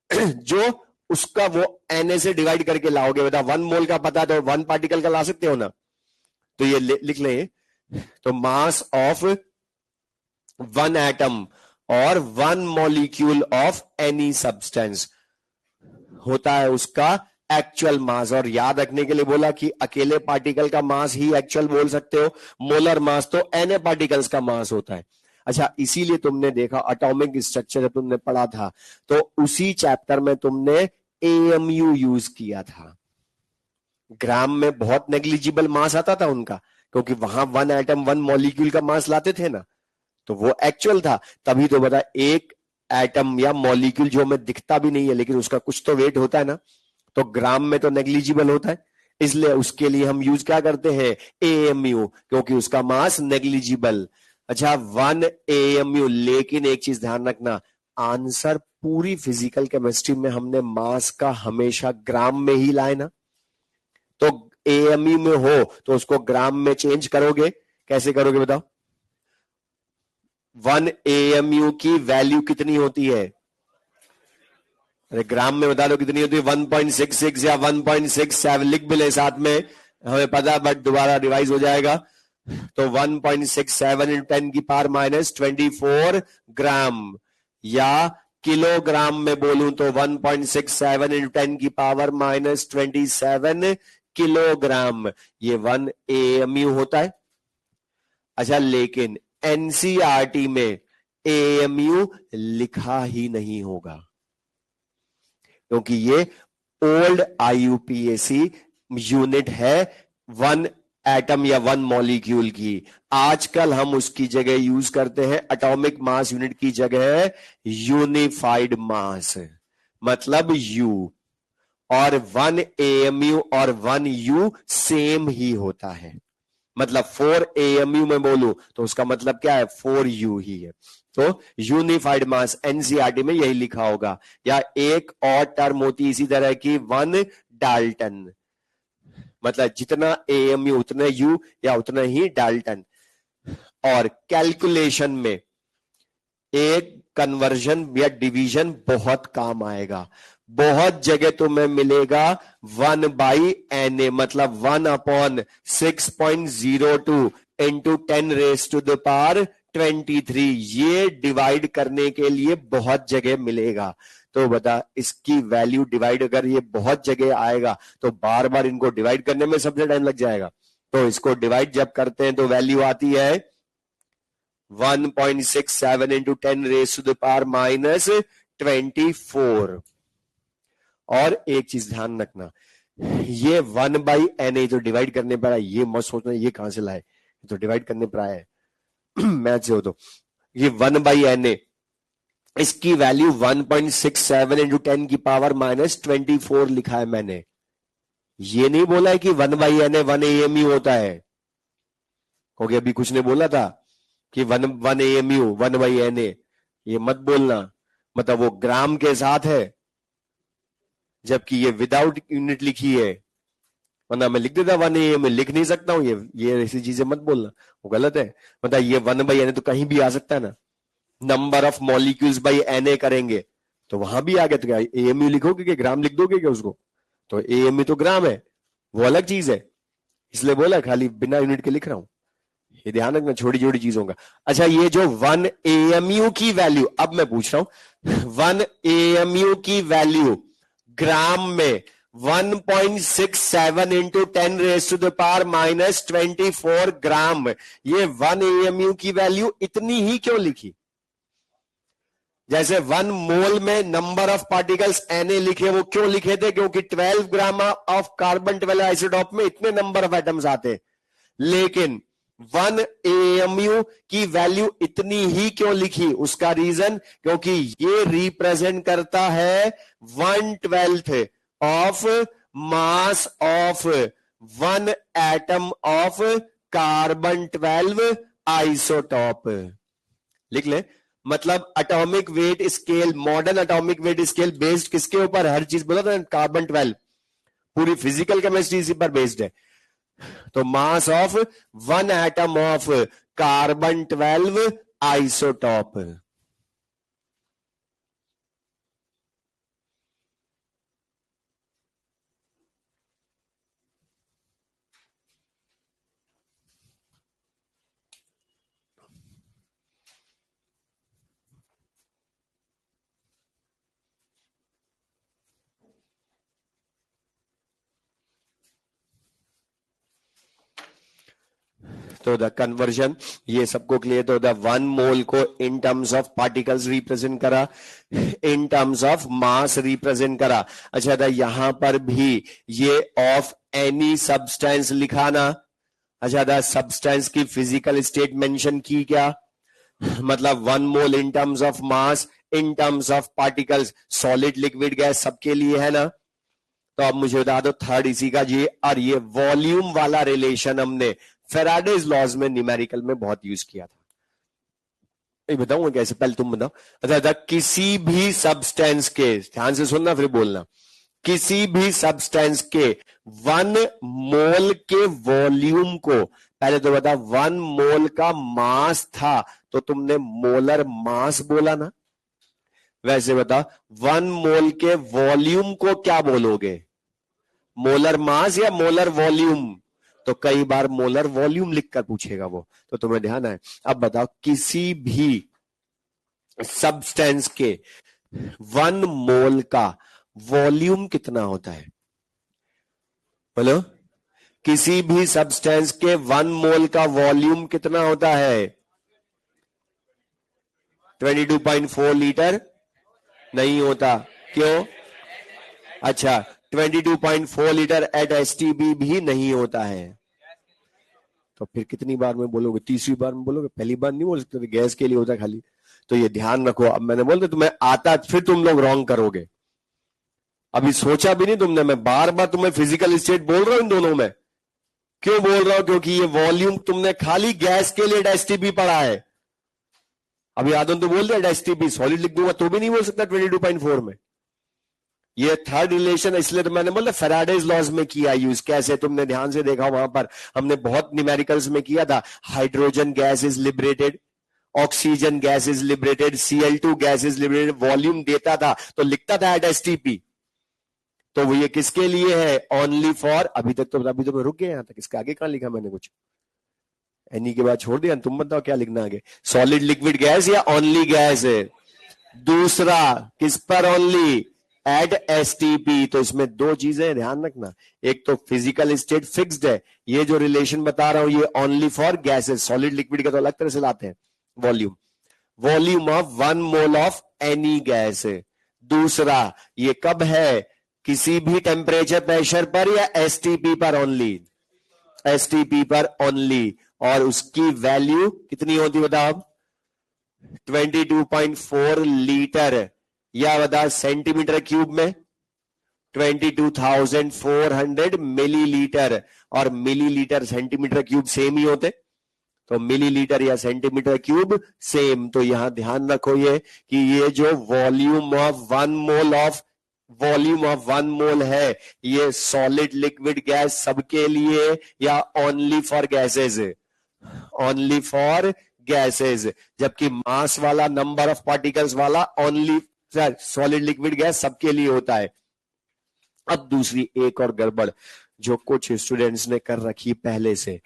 जो उसका वो Na से डिवाइड करके लाओगे। बता 1 मोल का पता है तो 1 पार्टिकल का ला सकते हो ना। तो ये लिख ले, तो मास ऑफ 1 एटम और 1 मॉलिक्यूल ऑफ एनी सब्सटेंस होता है उसका एक्चुअल मास। और याद रखने के लिए बोला कि अकेले पार्टिकल का मास ही एक्चुअल बोल सकते हो, मोलर मास तो Na पार्टिकल्स का मास होता है। अच्छा इसीलिए तुमने देखा एटॉमिक स्ट्रक्चर जब तुमने पढ़ा था तो उसी चैप्टर में तुमने AMU यूज किया था। ग्राम में बहुत नेग्लिजिबल मास आता था उनका, क्योंकि वहां 1 एटम 1 मॉलिक्यूल का मास लाते थे ना, तो वो एक्चुअल था। तभी तो बता, एक एटम या मॉलिक्यूल जो हमें दिखता भी नहीं है लेकिन उसका कुछ तो वेट होता है ना, तो ग्राम में तो नेग्लिजिबल होता है, इसलिए उसके लिए हम यूज क्या करते हैं, AMU, क्योंकि उसका मास नेग्लिजिबल। अच्छा 1 AMU, लेकिन एक चीज ध्यान रखना, आंसर पूरी फिजिकल केमिस्ट्री में हमने मास का हमेशा ग्राम में ही लाए ना, तो AMU में हो तो उसको ग्राम में चेंज करोगे, कैसे करोगे बताओ? 1 AMU की वैल्यू कितनी होती है? अरे ग्राम में बता दो कितनी होती है? 1.66 या 1.67, लिख भी ले साथ में, हमें पता, बट दोबारा रिवाइज हो जाएगा। तो 1.67 × 10 की पावर -24 ग्राम, या किलोग्राम में बोलूं तो 1.67 × 10 की पावर -27 किलोग्राम, ये 1 AMU होता है। अच्छा लेकिन NCERT में AMU लिखा ही नहीं होगा, क्योंकि ये ओल्ड IUPAC यूनिट है 1 एटम या 1 मॉलिक्यूल की। आजकल हम उसकी जगह यूज करते हैं एटॉमिक मास यूनिट की जगह यूनिफाइड मास, मतलब U, और 1 AMU और 1 U सेम ही होता है। मतलब 4 AMU में बोलूं तो उसका मतलब क्या है, 4U ही है। तो यूनिफाइड मास NCERT में यही लिखा होगा, या एक और टर्म होती इसी तरह की 1 डाल्टन, मतलब जितना AMU उतना U या उतना ही डाल्टन। और कैलकुलेशन में एक कन्वर्जन या डिवीजन बहुत काम आएगा, बहुत जगह तुम्हें मिलेगा 1/Na, मतलब 1/6.02 × 10⁻23, ये डिवाइड करने के लिए बहुत जगह मिलेगा। तो बता, इसकी वैल्यू डिवाइड, अगर ये बहुत जगह आएगा तो बार बार इनको डिवाइड करने में सबसे टाइम लग जाएगा। तो इसको डिवाइड जब करते हैं तो वैल्यू आती है 1.67 × 10⁻24। और एक चीज ध्यान रखना, ये 1/Na जो डिवाइड करने पर आया, ये मत सोचना ये कहां से लाए, तो डिवाइड करने पर आया है मैथ से हो, तो ये 1/Na, इसकी वैल्यू 1.67 × 10⁻24 लिखा है मैंने। ये नहीं बोला है कि 1/Na 1 AMU होता है, क्योंकि अभी कुछ ने बोला था कि 1 AMU 1/Na, ये मत बोलना, मतलब वो ग्राम के साथ है जबकि ये विदाउट यूनिट लिखी है, वरना मैं लिख देता 1 AMU, लिख नहीं सकता हूं, ये ऐसी चीजें मत बोलना, वो गलत है। मतलब ये 1/Na तो कहीं भी आ सकता है ना, number of molecules by Na करेंगे तो वहां भी आ गया, तो क्या AMU लिखोगे कि ग्राम लिख दोगे क्या उसको? तो AMU तो ग्राम है, वो अलग चीज है, इसलिए बोला खाली बिना यूनिट के लिख रहा हूं, ये ध्यान रखना छोटी छोटी चीजों का। अच्छा ये जो 1 AMU की वैल्यू, अब मैं पूछ रहा हूं 1 AMU की वैल्यू ग्राम में 1.67 × 10⁻24 ग्राम, ये 1 AMU की वैल्यू इतनी ही क्यों लिखी? जैसे 1 मोल में नंबर ऑफ पार्टिकल्स Na लिखे, वो क्यों लिखे थे? क्योंकि 12 ग्राम ऑफ कार्बन 12 आइसोटोप में इतने नंबर ऑफ एटम्स आते। लेकिन 1 AMU की वैल्यू इतनी ही क्यों लिखी? उसका रीजन, क्योंकि ये रिप्रेजेंट करता है 1/12 of mass of 1 atom of carbon 12 isotope. लिख ले, मतलब atomic weight scale, modern atomic weight scale based किसके ऊपर? हर चीज बोला था कार्बन 12, पूरी फिजिकल केमिस्ट्री इसी पर बेस्ड है। तो mass of 1 atom of carbon 12 isotope. तो द कन्वर्जन, ये सबको क्लियर? तो द 1 मोल को in terms of particles represent करा, in terms of mass represent करा। अच्छा था यहां पर भी ये ऑफ एनी सब्सटेंस लिखा ना। अच्छा था सब्सटेंस की फिजिकल स्टेट मेंशन की क्या? मतलब 1 mole in terms of mass in terms of particles, solid liquid gas सबके लिए है ना। तो अब मुझे बता दो थर्ड इसी का ये, और ये वॉल्यूम वाला रिलेशन हमने फैराडेज लॉज में न्यूमेरिकल में बहुत यूज किया था। बताऊंगा कैसे, पहले तुम बताओ। अच्छा, किसी भी सब्सटेंस के, ध्यान से सुनना फिर बोलना, किसी भी सब्सटेंस के 1 मोल के वॉल्यूम को, पहले तो बता 1 मोल का मास था तो तुमने मोलर मास बोला ना, वैसे बता 1 मोल के वॉल्यूम को क्या बोलोगे, मोलर मास या मोलर वॉल्यूम। तो कई बार मोलर वॉल्यूम लिखकर पूछेगा वो, तो तुम्हें ध्यान है। अब बताओ किसी भी सब्सटेंस के 1 मोल का वॉल्यूम कितना होता है, बोलो। किसी भी सब्सटेंस के 1 मोल का वॉल्यूम कितना होता है, 22.4 लीटर नहीं होता, क्यों? अच्छा, 22.4 लीटर एट एसटीपी भी नहीं होता है। तो फिर कितनी बार में बोलोगे, तीसरी बार में बोलोगे, पहली बार नहीं बोल सकते, गैस के लिए होता है खाली। तो ये ध्यान रखो, अब मैंने बोल दिया तुम्हें आता, फिर तुम लोग रॉन्ग करोगे। अभी सोचा भी नहीं तुमने, मैं बार बार तुम्हें फिजिकल स्टेट बोल रहा हूं इन दोनों में। क्यों बोल रहा हूं? क्योंकि ये वॉल्यूम तुमने खाली गैस के लिए एसटीपी पढ़ा है। अभी आदम तो बोल दिया एसटीपी, सॉलिड लिख दूंगा तो भी नहीं बोल सकता 22.4 में। ये थर्ड रिलेशन, इसलिए तो मैंने बोला फैराडेज लॉज में किया यूज। कैसे? तुमने ध्यान से देखा, वहां पर हमने बहुत न्यूमेरिकल्स में किया था। Hydrogen gas is liberated, oxygen gas is liberated, Cl2 gas is liberated, volume देता था तो लिखता था एट एसटीपी। तो वो ये किसके लिए है? ओनली फॉर, अभी तो मैं रुक गया यहां तक, इसके आगे कहां लिखा मैंने कुछ? एनी के बाद छोड़ दिया। तुम बताओ क्या लिखना आगे, सॉलिड लिक्विड गैस या ओनली गैस है? दूसरा किस पर? Only at STP. तो इसमें दो चीजें ध्यान रखना, एक तो फिजिकल स्टेट फिक्स्ड है, ये जो रिलेशन बता रहा हूं ये only for gases. Solid liquid का तो अलग तरह से लाते हैं volume, volume of 1 mole of any gas है। दूसरा ये कब है? किसी भी टेम्परेचर प्रेशर पर या एसटीपी पर ओनली? एसटीपी पर ओनली। और उसकी वैल्यू कितनी होती बताओ? 22.4 लीटर, या बता सेंटीमीटर क्यूब में 22,400 मिलीलीटर। और मिलीलीटर सेंटीमीटर क्यूब सेम ही होते, तो मिलीलीटर या सेंटीमीटर क्यूब सेम। तो यहां ध्यान रखो ये कि ये जो volume of 1 mole of, volume of 1 मोल है, ये सॉलिड लिक्विड गैस सबके लिए या only for gases? Only for gases. जबकि मास वाला, नंबर ऑफ पार्टिकल्स वाला ओनली सॉलिड लिक्विड गैस सबके लिए होता है। अब दूसरी एक और गड़बड़ जो कुछ स्टूडेंट्स ने कर रखी पहले से,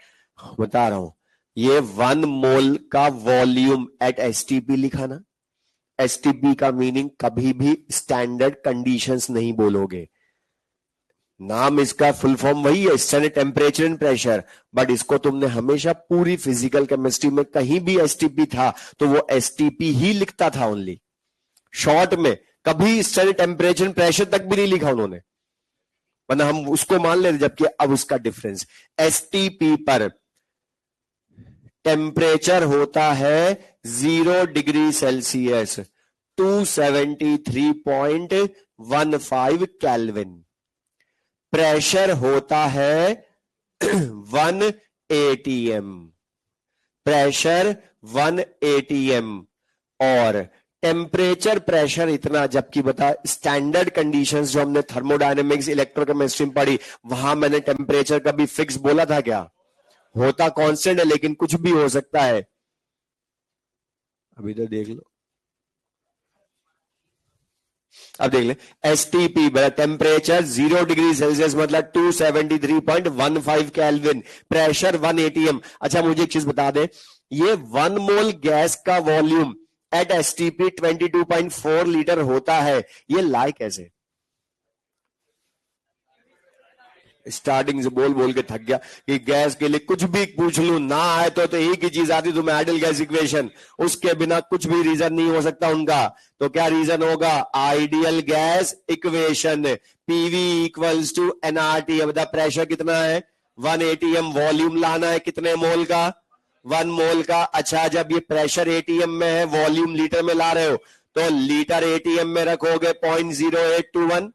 बता रहा हूं। ये 1 मोल का वॉल्यूम एट एसटीपी लिखा ना, एसटीपी का मीनिंग कभी भी स्टैंडर्ड कंडीशंस नहीं बोलोगे। नाम इसका फुल फॉर्म वही है, standard temperature and pressure, but इसको तुमने हमेशा पूरी फिजिकल केमिस्ट्री में कहीं भी एसटीपी था तो वो एसटीपी ही लिखता था ओनली, शॉर्ट में। कभी स्टैंडर्ड टेम्परेचर एंड प्रेशर तक भी नहीं लिखा उन्होंने, वरना हम उसको मान लेते। जबकि अब उसका डिफरेंस, एसटीपी पर टेम्परेचर होता है 0 डिग्री सेल्सियस, 273.15 केल्विन। प्रेशर होता है 1 atm, प्रेशर 1 atm। और टेम्परेचर प्रेशर इतना, जबकि बता स्टैंडर्ड कंडीशंस जो हमने थर्मोडायनेमिक्स इलेक्ट्रोकेमिस्ट्री में पढ़ी, वहां मैंने टेम्परेचर कभी फिक्स बोला था क्या? होता कांस्टेंट है, लेकिन कुछ भी हो सकता है। अभी तो देख लो, अब देख ले, एसटीपी टेम्परेचर 0 डिग्री सेल्सियस मतलब 273.15 केल्विन, प्रेशर 1 atm। अच्छा मुझे एक चीज बता दे, ये 1 मोल गैस का वॉल्यूम एट एसटीपी 22.4 लीटर होता है, ये लाए कैसे? स्टार्टिंग से बोल बोल के थक गया कि गैस के लिए कुछ भी पूछ लूं ना आए तो एक ही चीज आती तुम्हें, आइडियल गैस इक्वेशन। उसके बिना कुछ भी रीजन नहीं हो सकता उनका। तो क्या रीजन होगा? Ideal gas equation, PV equals to NRT. अब प्रेशर कितना है? 1 atm। वॉल्यूम लाना है कितने मोल का? 1 मोल का। अच्छा जब ये प्रेशर एटीएम में है, वॉल्यूम लीटर में ला रहे हो, तो लीटर एटीएम में रखोगे 0.0821।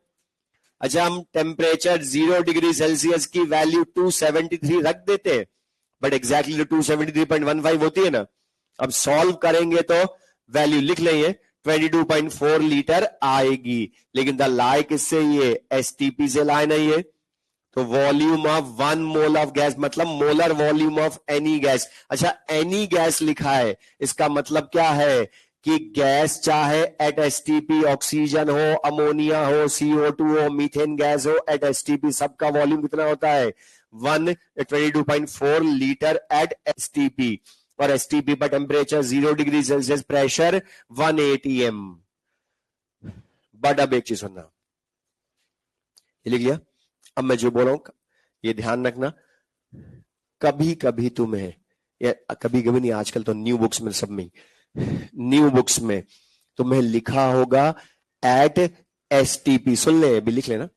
अच्छा, हम टेम्परेचर 0 डिग्री सेल्सियस की वैल्यू 273 रख देते, बट एग्जैक्टली 273.15 होती है ना। अब सॉल्व करेंगे तो वैल्यू लिख लेंगे, 22.4 लीटर आएगी। लेकिन द लाई किससे, ये एसटीपी से लाए नहीं है। तो volume of 1 mole of gas मतलब molar volume of any gas. अच्छा, एनी गैस लिखा है, इसका मतलब क्या है कि गैस चाहे एट एसटीपी ऑक्सीजन हो, अमोनिया हो, CO2 हो, मीथेन गैस हो, एट एसटीपी सबका वॉल्यूम कितना होता है 22.4 लीटर एट एसटीपी। और एसटीपी पर temperature 0 degree Celsius, pressure 1 ATM। But अब एक चीज सुनना, ये लिख लिया। अब मैं जो बोल रहा हूं ये ध्यान रखना, कभी कभी तुम्हें, या कभी कभी नहीं, आजकल तो न्यू बुक्स में, सब में न्यू बुक्स में तुम्हें लिखा होगा एट एसटीपी, सुन ले अभी लिख लेना,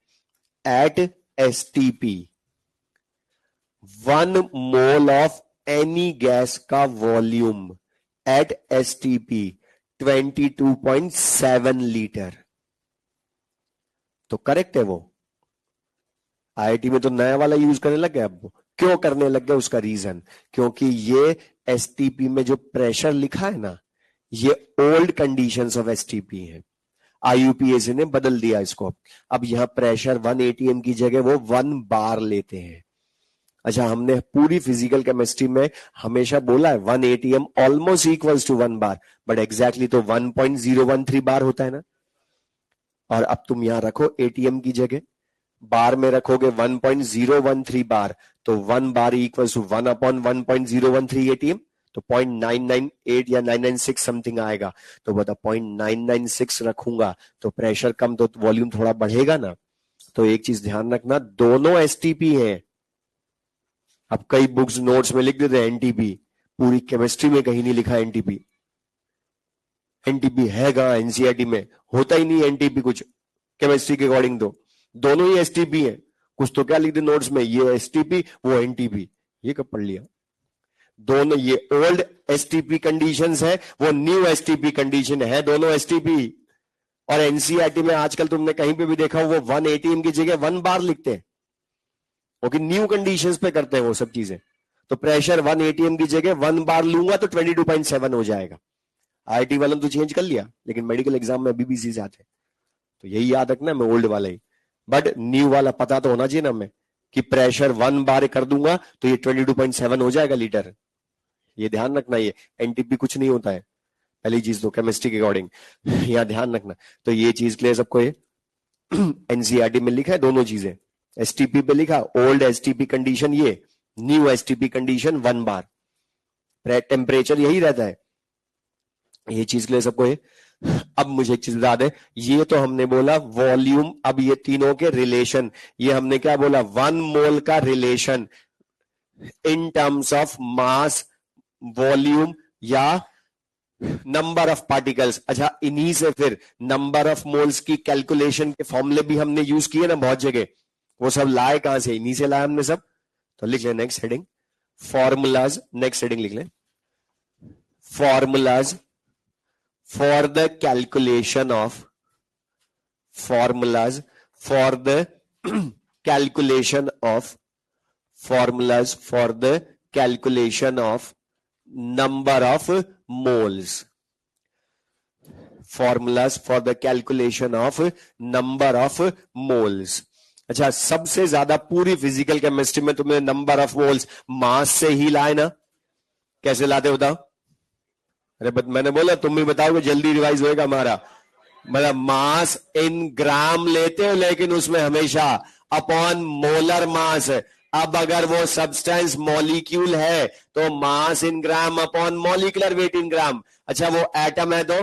at STP 1 mole of any gas का वॉल्यूम एट एसटीपी 22.7 लीटर। तो करेक्ट है वो। आईआईटी में तो नया वाला यूज करने लग गया। अब क्यों करने लग गया, उसका रीजन, क्योंकि ये एसटीपी में जो प्रेशर लिखा है ना, ये ओल्ड कंडीशंस ऑफ एसटीपी है। आईयूपीएसी ने बदल दिया इसको। अब यहां प्रेशर 1 ATM की जगह वो 1 बार लेते हैं। अच्छा, हमने पूरी फिजिकल केमिस्ट्री में हमेशा बोला है 1 ATM almost equals to 1 bar, but exactly तो 1.013 बार होता है ना। और अब तुम यहां रखो ATM की जगह, बार में रखोगे 1.013 बार, तो 1 बार इक्वल्स टू 1 अपॉन 1.013 ATM, तो 0.998 या 996 समथिंग आएगा। तो बता 0.996 रखूंगा तो प्रेशर कम तो वॉल्यूम थोड़ा बढ़ेगा ना। तो एक चीज ध्यान रखना, दोनों एसटीपी हैं। अब कई बुक्स नोट्स में लिख देते हैं एनटीपी, पूरी केमिस्ट्री में कहीं नहीं लिखा एनटीपी। एनटीपी है कहां, एनसीईआरटी में होता ही नहीं एनटीपी कुछ केमिस्ट्री के अकॉर्डिंग। तो दोनों ही एसटीपी हैं। कुछ तो क्या लिख दे नोट्स में, ये एसटीपी वो एनटीपी, ये कब पढ़ लिया। दोनों ये ओल्ड एसटीपी कंडीशंस है, वो न्यू एसटीपी कंडीशन है, दोनों एसटीपी। और एनसीईआरटी में आजकल तुमने कहीं पे भी देखा वो 1 ATM की जगह 1 बार लिखते हैं, क्योंकि न्यू कंडीशंस पे करते हैं वो सब चीजें। तो प्रेशर 1 ATM की जगह 1 बार लूंगा तो 22.7 हो जाएगा। आईआईटी वालों ने तो चेंज कर लिया, लेकिन मेडिकल एग्जाम में बीबीसी से आते, तो यही याद रखना, मैं ओल्ड वाला ही, बट न्यू वाला पता तो होना चाहिए ना मैं, कि प्रेशर 1 बार कर दूंगा तो ये 22.7 हो जाएगा लीटर। ये ध्यान रखना, ये एनटीपी कुछ नहीं होता है, पहली चीज तो केमिस्ट्री के अकॉर्डिंग यहां ध्यान रखना। तो ये चीज क्लियर सबको, ये एनसीईआरटी में लिखा है दोनों चीजें, एसटीपी पे लिखा ओल्ड एसटीपी कंडीशन, ये न्यू एसटीपी कंडीशन 1 बार, टेम्परेचर यही रहता है। ये चीज क्लियर सबको है। अब मुझे एक चीज बता दे, ये तो हमने बोला वॉल्यूम, अब ये तीनों के रिलेशन, ये हमने क्या बोला 1 मोल का relation in terms of mass, volume या नंबर ऑफ पार्टिकल्स। अच्छा, इन्हीं से फिर नंबर ऑफ मोल्स की कैलकुलेशन के फॉर्मूले भी हमने यूज किए ना बहुत जगह, वो सब लाए कहां से, इन्हीं से लाए हमने सब। तो लिख ले next heading, formulas, next heading लिख ले, formulas for the calculation of, formulas for the calculation of, formulas for the calculation of number of moles, formulas for the calculation of number of moles। अच्छा, सबसे ज्यादा पूरी physical chemistry में तुम्हें number of moles mass से ही लाए ना, कैसे लाते हो बताओ। अरे मैंने बोला तुम भी बताओगे, जल्दी रिवाइज होएगा हमारा। मतलब मास इन ग्राम लेते हो, लेकिन उसमें हमेशा अपॉन मोलर मास। अब अगर वो सब्सटेंस मॉलिक्यूल है तो मास इन ग्राम अपॉन मॉलिकुलर वेट इन ग्राम। अच्छा, वो एटम है तो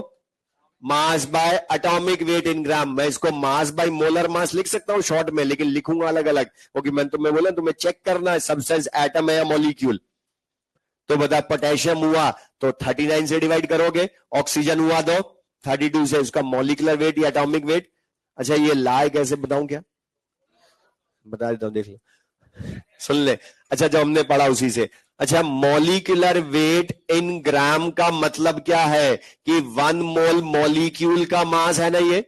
मास बाय एटॉमिक वेट इन ग्राम। मैं इसको मास बाय मोलर मास लिख सकता हूं शॉर्ट में, लेकिन लिखूंगा अलग अलग, क्योंकि मैंने तुम्हें बोला तुम्हें चेक करना है सब्सटेंस एटम है या मॉलिक्यूल। तो बता, पोटेशियम हुआ तो 39 से डिवाइड करोगे, ऑक्सीजन हुआ तो 32 से, उसका मॉलिकुलर वेट या एटॉमिक वेट। अच्छा, ये लाए कैसे बताऊं क्या, बता देता हूं, देख लो। सुन ले। अच्छा जो हमने पढ़ा उसी से। अच्छा मॉलिक्यूलर वेट इन ग्राम का मतलब क्या है कि 1 मोल मॉलिक्यूल का मास है ना ये।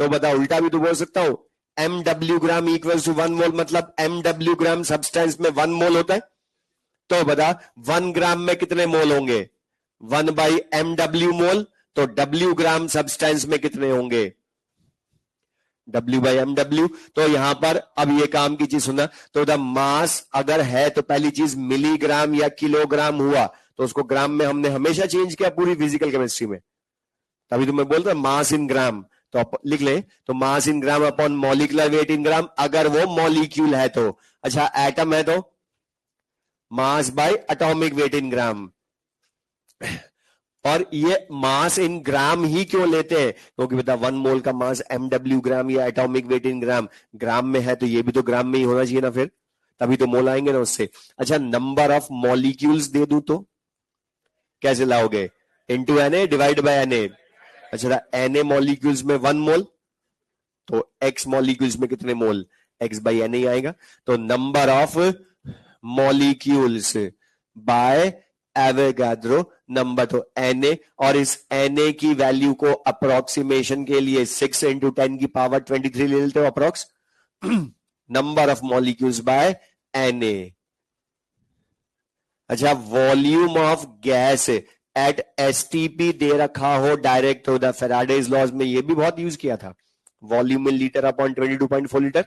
तो बता उल्टा भी तो बोल सकता हूं, mw ग्राम इक्वल टू 1 मोल, मतलब mw ग्राम सब्सटेंस में 1 मोल होता है। तो बता 1 ग्राम में कितने मोल होंगे, 1/mw मोल। तो w ग्राम सब्सटेंस में कितने होंगे, W/mw। तो यहां पर अब ये काम की चीज सुना, तो द मास अगर है तो पहली चीज मिलीग्राम या किलोग्राम हुआ तो उसको ग्राम में हमने हमेशा चेंज किया पूरी फिजिकल केमिस्ट्री में। तभी तो मैं बोलता मास इन ग्राम, तो लिख ले, तो मास इन ग्राम अपॉन मॉलिक्यूलर वेट इन ग्राम, अगर वो मॉलिक्यूल है तो। अच्छा एटम है तो मास बाय एटॉमिक वेट इन ग्राम। और ये मास इन ग्राम ही क्यों लेते हैं, क्योंकि बता 1 मोल का मास mw ग्राम या एटॉमिक वेट इन ग्राम, ग्राम में है तो ये भी तो ग्राम में ही होना चाहिए ना, फिर तभी तो मोल आएंगे ना उससे। अच्छा नंबर ऑफ मॉलिक्यूल्स दे दूं तो कैसे लाओगे, into Na divide by Na। अच्छा Na मॉलिक्यूल्स में 1 मोल, तो x मॉलिक्यूल्स में कितने मोल, x बाई Na आएगा। तो number of molecules by Avogadro number, तो Na, और इस Na की वैल्यू को अप्रोक्सीमेशन के लिए 6 इंटू 10 की पावर 23 ले लेते हो approx, number of molecules by Na। अच्छा volume of gas at STP दे रखा हो डायरेक्ट, तो द फैराडेज लॉज में ये भी बहुत यूज किया था, volume in litre upon 22.4 litre,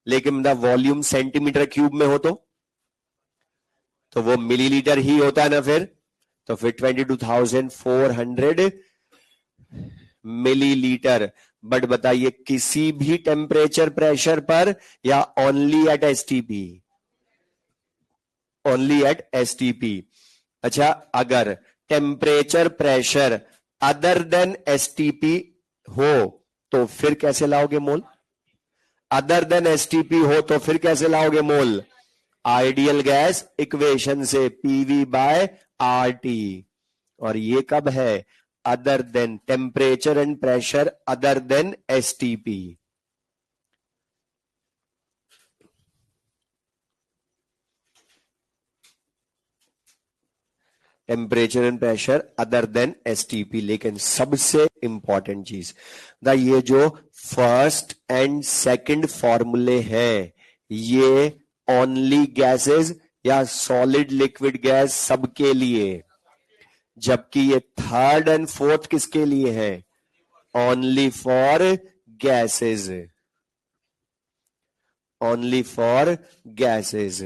लेकिन द वॉल्यूम सेंटीमीटर क्यूब में हो तो वो मिलीलीटर ही होता है ना फिर, तो फिर 22,400 मिलीलीटर। बट बताइए किसी भी टेम्परेचर प्रेशर पर या only at STP, only at STP. अच्छा अगर temperature pressure other than STP हो तो फिर कैसे लाओगे मोल, अदर देन एसटीपी हो तो फिर कैसे लाओगे मोल, आइडियल गैस इक्वेशन से पीवी बाय आरटी। और ये कब है, other than temperature and pressure other than STP. Temperature and pressure other than STP. लेकिन सबसे इंपॉर्टेंट चीज ये जो फर्स्ट एंड सेकंड फॉर्मूले हैं ये ओनली गैसेस या सॉलिड लिक्विड गैस सबके लिए, जबकि ये थर्ड एंड फोर्थ किसके लिए है, only for gases, only for gases.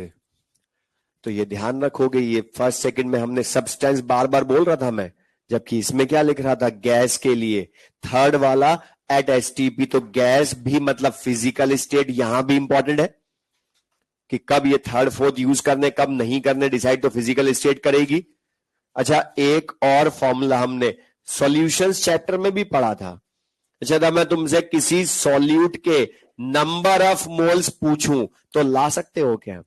तो ये ध्यान रखोगे, ये फर्स्ट सेकंड में हमने सब्सटेंस बार बार बोल रहा था मैं, जबकि इसमें क्या लिख रहा था, गैस के लिए। थर्ड वाला एट एसटीपी, तो गैस भी मतलब फिजिकल स्टेट यहां भी इंपॉर्टेंट है कि कब ये थर्ड फोर्थ यूज करने कब नहीं करने डिसाइड तो फिजिकल स्टेट करेगी। अच्छा एक और फॉर्मूला हमने सॉल्यूशंस चैप्टर में भी पढ़ा था। अच्छा था मैं तुमसे किसी सॉल्यूट के नंबर ऑफ मोल्स पूछूं तो ला सकते हो क्या,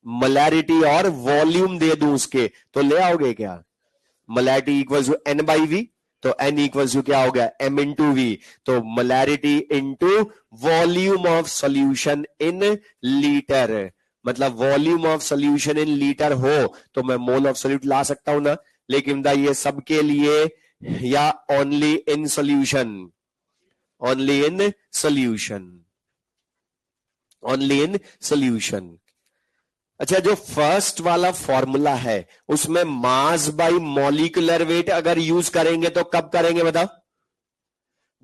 मोलैरिटी और वॉल्यूम दे दूं उसके तो ले आओगे क्या, molarity equals to N by V, तो एन इक्वल्स टू क्या हो गया एम इंटू वी, तो molarity into volume of solution in litre, मतलब volume of solution in litre हो तो मैं मोल ऑफ सॉल्यूट ला सकता हूं ना। लेकिन ये सबके लिए या only in solution, only in solution, only in solution. अच्छा जो फर्स्ट वाला फॉर्मूला है उसमें मास बाय मॉलिक्यूलर वेट अगर यूज करेंगे तो कब करेंगे बताओ,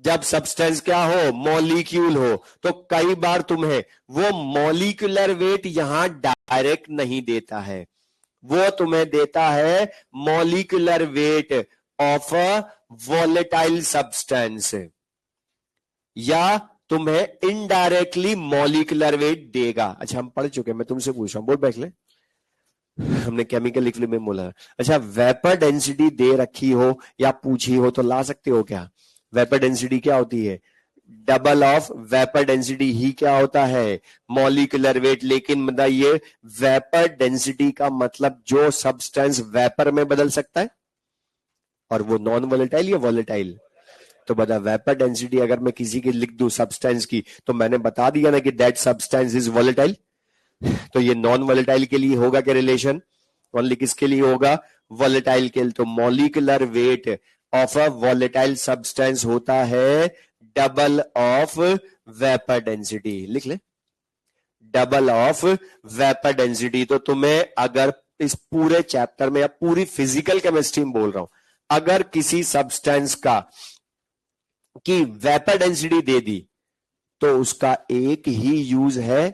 जब सब्सटेंस क्या हो, मॉलिक्यूल हो। तो कई बार तुम्हें वो मॉलिक्यूलर वेट यहां डायरेक्ट नहीं देता है, वो तुम्हें देता है molecular weight of a volatile substance, या तुम्हें इनडायरेक्टली मॉलिक्यूलर वेट देगा। अच्छा हम पढ़ चुके हैं, मैं तुमसे पूछ रहा हूं, बोल बैठ ले, हमने केमिकल इक्विलिब्रियम बोला। अच्छा वेपर डेंसिटी दे रखी हो या पूछी हो तो ला सकते हो क्या, वेपर डेंसिटी क्या होती है, डबल ऑफ वेपर डेंसिटी ही क्या होता है, मॉलिक्यूलर वेट। लेकिन मतलब ये वेपर डेंसिटी का मतलब जो सब्सटेंस वेपर में बदल सकता है, और वो नॉन वॉलेटाइल या वॉलेटाइल। तो बता वेपर डेंसिटी अगर मैं किसी की लिख दूं सब्सटेंस की तो मैंने बता दिया ना कि दैट सब्सटेंस इज वॉलेटाइल। तो ये नॉन वॉलेटाइल के लिए होगा क्या रिलेशन? ओनली किसके लिए होगा? वॉलेटाइल के लिए। तो molecular weight of a volatile substance होता है डबल ऑफ वेपर डेंसिटी। लिख ले, डबल ऑफ वेपर डेंसिटी। तो तुम्हें अगर इस पूरे चैप्टर में या पूरी फिजिकल केमिस्ट्री में बोल रहा हूं, अगर किसी सब्सटेंस का की वेपर डेंसिटी दे दी तो उसका एक ही यूज है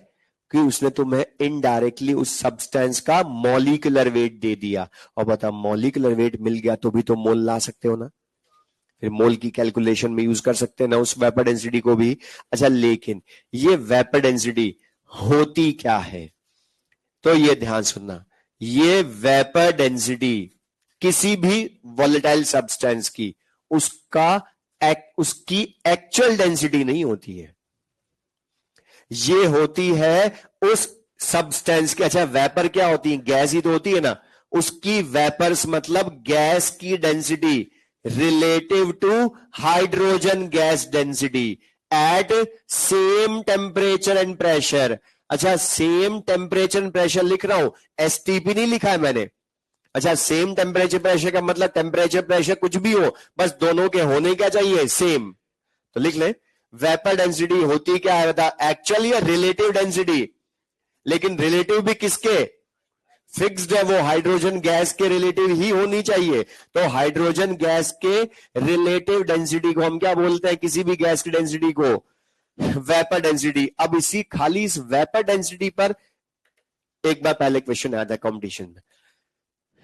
कि उसने तुम्हें इनडायरेक्टली उस सब्सटेंस का मॉलिक्यूलर वेट दे दिया। और बता, मॉलिक्यूलर वेट मिल गया तो भी तो मोल ला सकते हो ना, फिर मोल की कैलकुलेशन में यूज कर सकते हैं ना उस वेपर डेंसिटी को भी। अच्छा, लेकिन ये वेपर डेंसिटी होती क्या है? तो ये ध्यान सुनना, ये वेपर डेंसिटी किसी भी वॉलेटाइल सब्सटेंस की उसकी एक्चुअल डेंसिटी नहीं होती है, ये होती है उस सब्सटेंस की। अच्छा, वेपर क्या होती है? गैस ही तो होती है ना। उसकी वेपर्स मतलब गैस की density relative to hydrogen gas density at same temperature and pressure. अच्छा, सेम टेम्परेचर एंड प्रेशर लिख रहा हूं, एसटीपी नहीं लिखा है मैंने। अच्छा, सेम टेम्परेचर प्रेशर का मतलब टेम्परेचर प्रेशर कुछ भी हो, बस दोनों के होने क्या चाहिए? सेम। तो लिख ले, वेपर डेंसिटी होती क्या है बता, एक्चुअल या रिलेटिव डेंसिटी? लेकिन रिलेटिव भी किसके? फिक्स्ड है वो, हाइड्रोजन गैस के रिलेटिव ही होनी चाहिए। तो हाइड्रोजन गैस के रिलेटिव डेंसिटी को हम क्या बोलते हैं? किसी भी गैस की डेंसिटी को वेपर डेंसिटी। अब इसी खाली इस वेपर डेंसिटी पर एक बार पहले क्वेश्चन आया था कंपटीशन में,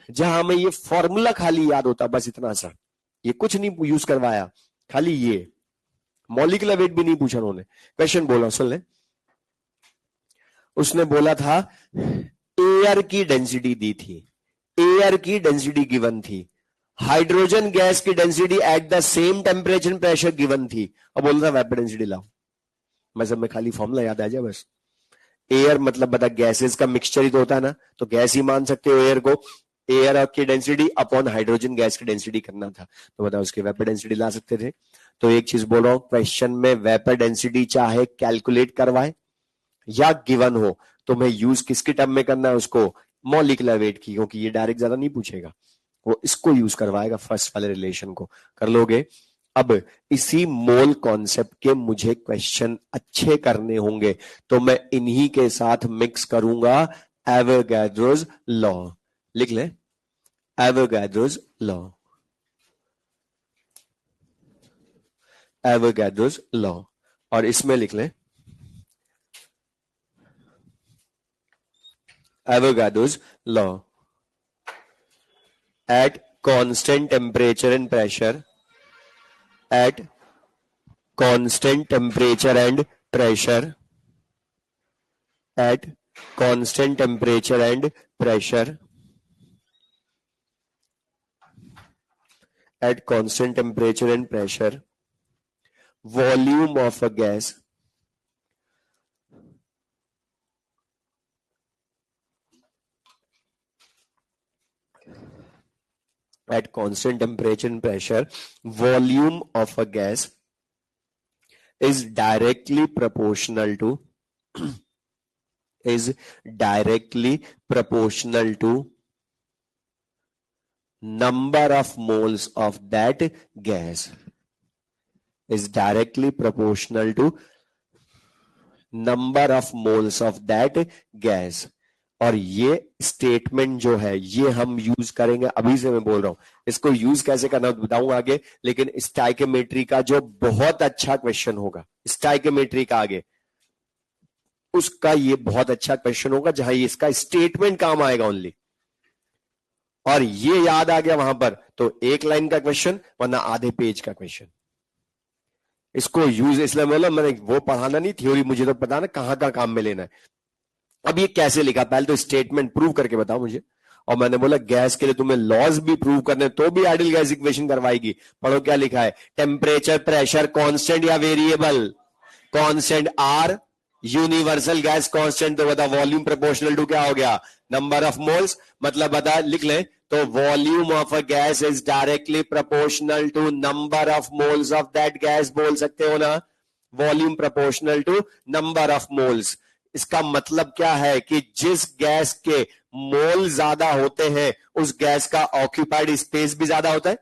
जहां हमें ये फॉर्मूला खाली याद होता, बस इतना सा, ये कुछ नहीं यूज करवाया, खाली ये मॉलिक्यूलर वेट भी नहीं पूछा उन्होंने। क्वेश्चन बोला, सुन ले। उसने बोला था एयर की डेंसिटी दी थी, एयर की डेंसिटी गिवन थी, हाइड्रोजन गैस की density at the same temperature pressure given थी, और बोल रहा वेपर डेंसिटी लाओ। मैं सब में खाली फॉर्मूला याद आ जाए बस। एयर मतलब बता, गैसेस का मिक्सचर ही तो होता है ना, तो गैस ही मान सकते हो एयर को। एयर की डेंसिटी अपॉन हाइड्रोजन गैस की डेंसिटी करना था, तो बताओ उसकी वेपर डेंसिटी ला सकते थे। तो एक चीज बोल रहा हूं, क्वेश्चन में वेपर डेंसिटी चाहे कैलकुलेट करवाए या गिवन हो, तो मैं यूज किसके टर्म में करना है उसको? मॉलिक्यूलर वेट की, क्योंकि ये डायरेक्ट ज्यादा नहीं पूछेगा, वो इसको यूज करवाएगा, फर्स्ट वाले रिलेशन को। कर लोगे? अब इसी मोल कॉन्सेप्ट के मुझे क्वेश्चन अच्छे करने होंगे, तो मैं इन्हीं के साथ मिक्स करूंगा एवोगाड्रोस लॉ। लिख ले, एवोगाड्रोस लॉ, एवोगाड्रोस लॉ। और इसमें लिख ले Avogadro's law. At constant temperature and pressure, at constant temperature and pressure, at constant temperature and pressure, at constant temperature and pressure, volume of a gas at constant temperature and pressure, volume of a gas is directly proportional to is directly proportional to number of moles of that gas, is directly proportional to number of moles of that gas। और ये statement जो है ये हम use करेंगे, अभी से मैं बोल रहा हूं, इसको यूज कैसे करना बताऊंगा आगे। लेकिन स्टाइकोमेट्री का जो बहुत अच्छा क्वेश्चन होगा, स्टाइकोमेट्री का आगे उसका ये बहुत अच्छा क्वेश्चन होगा, जहां ये इसका स्टेटमेंट काम आएगा ओनली। और ये याद आ गया वहां पर तो एक लाइन का क्वेश्चन, वरना आधे पेज का क्वेश्चन। इसको यूज इसलिए बोला मैंने, वो पढ़ाना नहीं थ्योरी, मुझे तो पता ना कहां का काम में लेना है। अब ये कैसे लिखा, पहले तो स्टेटमेंट प्रूव करके बताओ मुझे। और मैंने बोला गैस के लिए तुम्हें लॉज भी प्रूव करने, तो भी आइडियल गैस इक्वेशन करवाएगी। पढ़ो क्या लिखा है, टेम्परेचर प्रेशर कांस्टेंट या variable? Constant. R universal gas constant, तो बता वॉल्यूम प्रोपोर्शनल टू क्या हो गया? Number of moles. मतलब बता, लिख ले, तो volume of a gas is directly proportional to number of moles of that gas. बोल सकते हो ना, volume proportional to number of moles. इसका मतलब क्या है कि जिस गैस के मोल ज्यादा होते हैं उस गैस का ऑक्यूपाइड स्पेस भी ज्यादा होता है।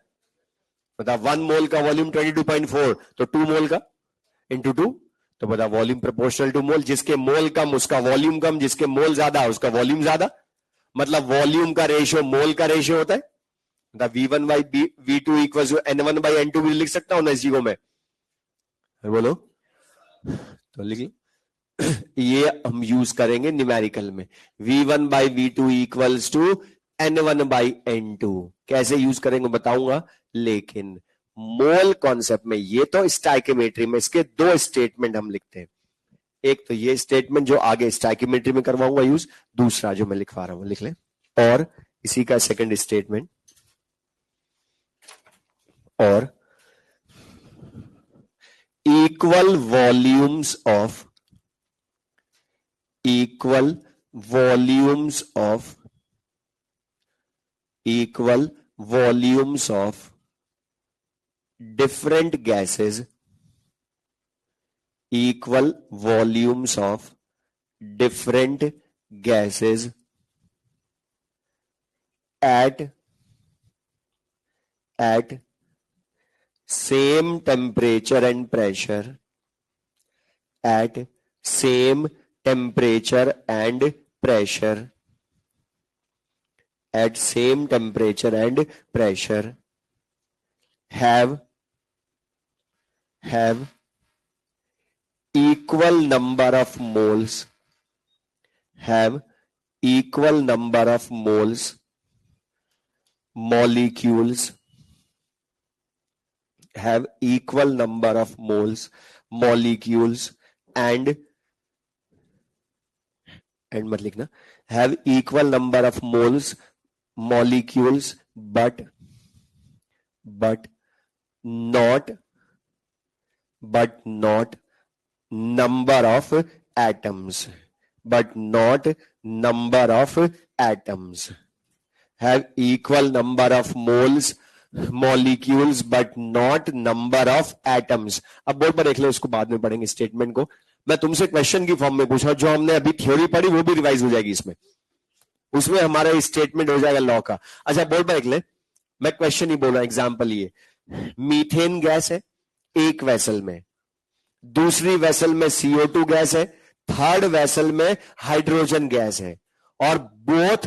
मतलब 1 मोल का वॉल्यूम 22.4, तो 2 मोल का इंटू 2, तो बता वॉल्यूम प्रोपोर्शनल टू मोल। जिसके मोल कम उसका वॉल्यूम कम, जिसके मोल ज्यादा उसका वॉल्यूम ज्यादा। मतलब वॉल्यूम का रेशियो मोल का रेशियो होता है। V1 by V2 equal to N1 by N2 भी लिख सकता हूं ना इसी को मैं, बोलो तो लिख ये हम यूज करेंगे न्यूमेरिकल में। V1 by V2 equals to N1 by N2 कैसे यूज करेंगे बताऊंगा, लेकिन मोल कॉन्सेप्ट में ये तो स्टाइकियोमेट्री में इसके दो स्टेटमेंट हम लिखते हैं। एक तो ये स्टेटमेंट जो आगे स्टाइकियोमेट्री में करवाऊंगा यूज, दूसरा जो मैं लिखवा रहा हूं लिख लें। और इसी का सेकंड स्टेटमेंट, और equal volumes of different gases, equal volumes of different gases at same temperature and pressure, at same temperature and pressure, at same temperature and pressure have equal number of moles, have equal number of moles, molecules, have equal number of moles, molecules and मत लिखना, have equal number of moles, molecules but not number of atoms, but not number of atoms, have equal number of moles, molecules but not number of atoms। अब board पर देख लो, इसको बाद में पढ़ेंगे statement को। मैं तुमसे क्वेश्चन की फॉर्म में पूछा, जो हमने अभी थ्योरी पढ़ी वो भी रिवाइज हो जाएगी इसमें, उसमें हमारा स्टेटमेंट हो जाएगा लॉ का। अच्छा बोर्ड पर देख ले, मैं क्वेश्चन ही बोल रहा, एग्जाम्पल ये, मीथेन गैस है एक वेसल में, दूसरी वेसल में CO2 गैस है, थर्ड वेसल में हाइड्रोजन गैस है, और both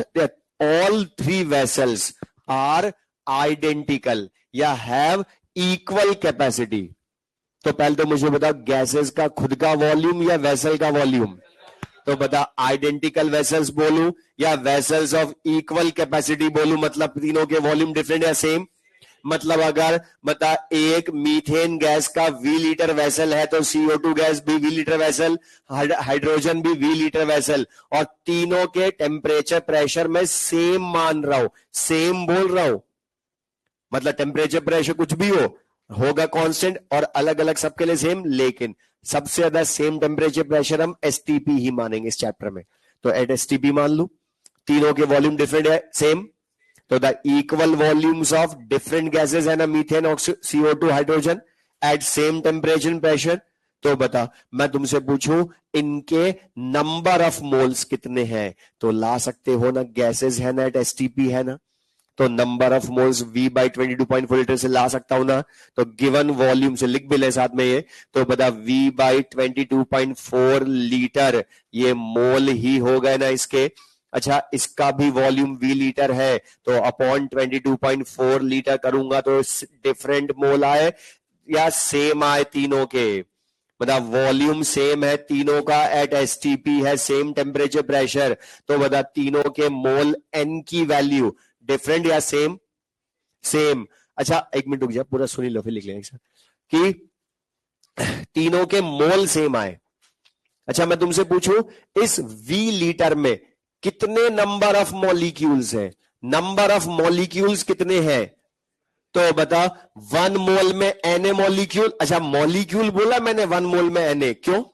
all three vessels are identical या हैव इक्वल कैपेसिटी। तो पहले तो मुझे बताओ गैसेस का खुद का वॉल्यूम या वेसल का वॉल्यूम, तो बता आइडेंटिकल वेसल्स बोलूं या वेसल्स ऑफ इक्वल कैपेसिटी बोलूं, मतलब तीनों के वॉल्यूम डिफरेंट या सेम। मतलब अगर बता एक मीथेन गैस का V लीटर वेसल है तो CO2 गैस भी V लीटर वेसल, हाइड्रोजन भी V लीटर वेसल, और तीनों के टेम्परेचर प्रेशर में सेम मान रहा हूं, सेम बोल रहा हूं, मतलब टेम्परेचर प्रेशर कुछ भी होगा कांस्टेंट और अलग अलग सबके लिए सेम, लेकिन सबसे ज्यादा सेम टेम्परेचर प्रेशर हम STP ही मानेंगे इस चैप्टर में। तो एट STP मान लू, तीनों के वॉल्यूम डिफरेंट है सेम, तो the equal volumes of different gases है ना, मीथेन और CO2 hydrogen at same temperature and pressure. तो बता मैं तुमसे पूछूं इनके नंबर ऑफ मोल्स कितने हैं, तो ला सकते हो ना, गैसेस है ना एट STP है ना, तो number of moles V by 22.4 litre से ला सकता हूं ना, तो गिवन वॉल्यूम से लिख भी ले साथ में ये, तो बता V बाई 22.4 लीटर ये मोल ही हो गए ना इसके। अच्छा इसका भी वॉल्यूम V लीटर है, तो अपॉन 22.4 लीटर करूंगा तो डिफरेंट मोल आए या सेम आए तीनों के, मतलब वॉल्यूम सेम है तीनों का, एट STP है सेम टेम्परेचर प्रेशर, तो बता तीनों के मोल N की वैल्यू डिफरेंट या सेम, सेम। अच्छा एक मिनट रुक जा, पूरा सुनी लो फिर लिख लेंगे कि तीनों के मोल सेम आए। अच्छा मैं तुमसे पूछूं इस V लीटर में कितने नंबर ऑफ मॉलिक्यूल्स है, नंबर ऑफ मॉलिक्यूल्स कितने हैं, तो बता 1 मोल में Na मॉलिक्यूल। अच्छा मॉलिक्यूल बोला मैंने 1 मोल में Na, क्यों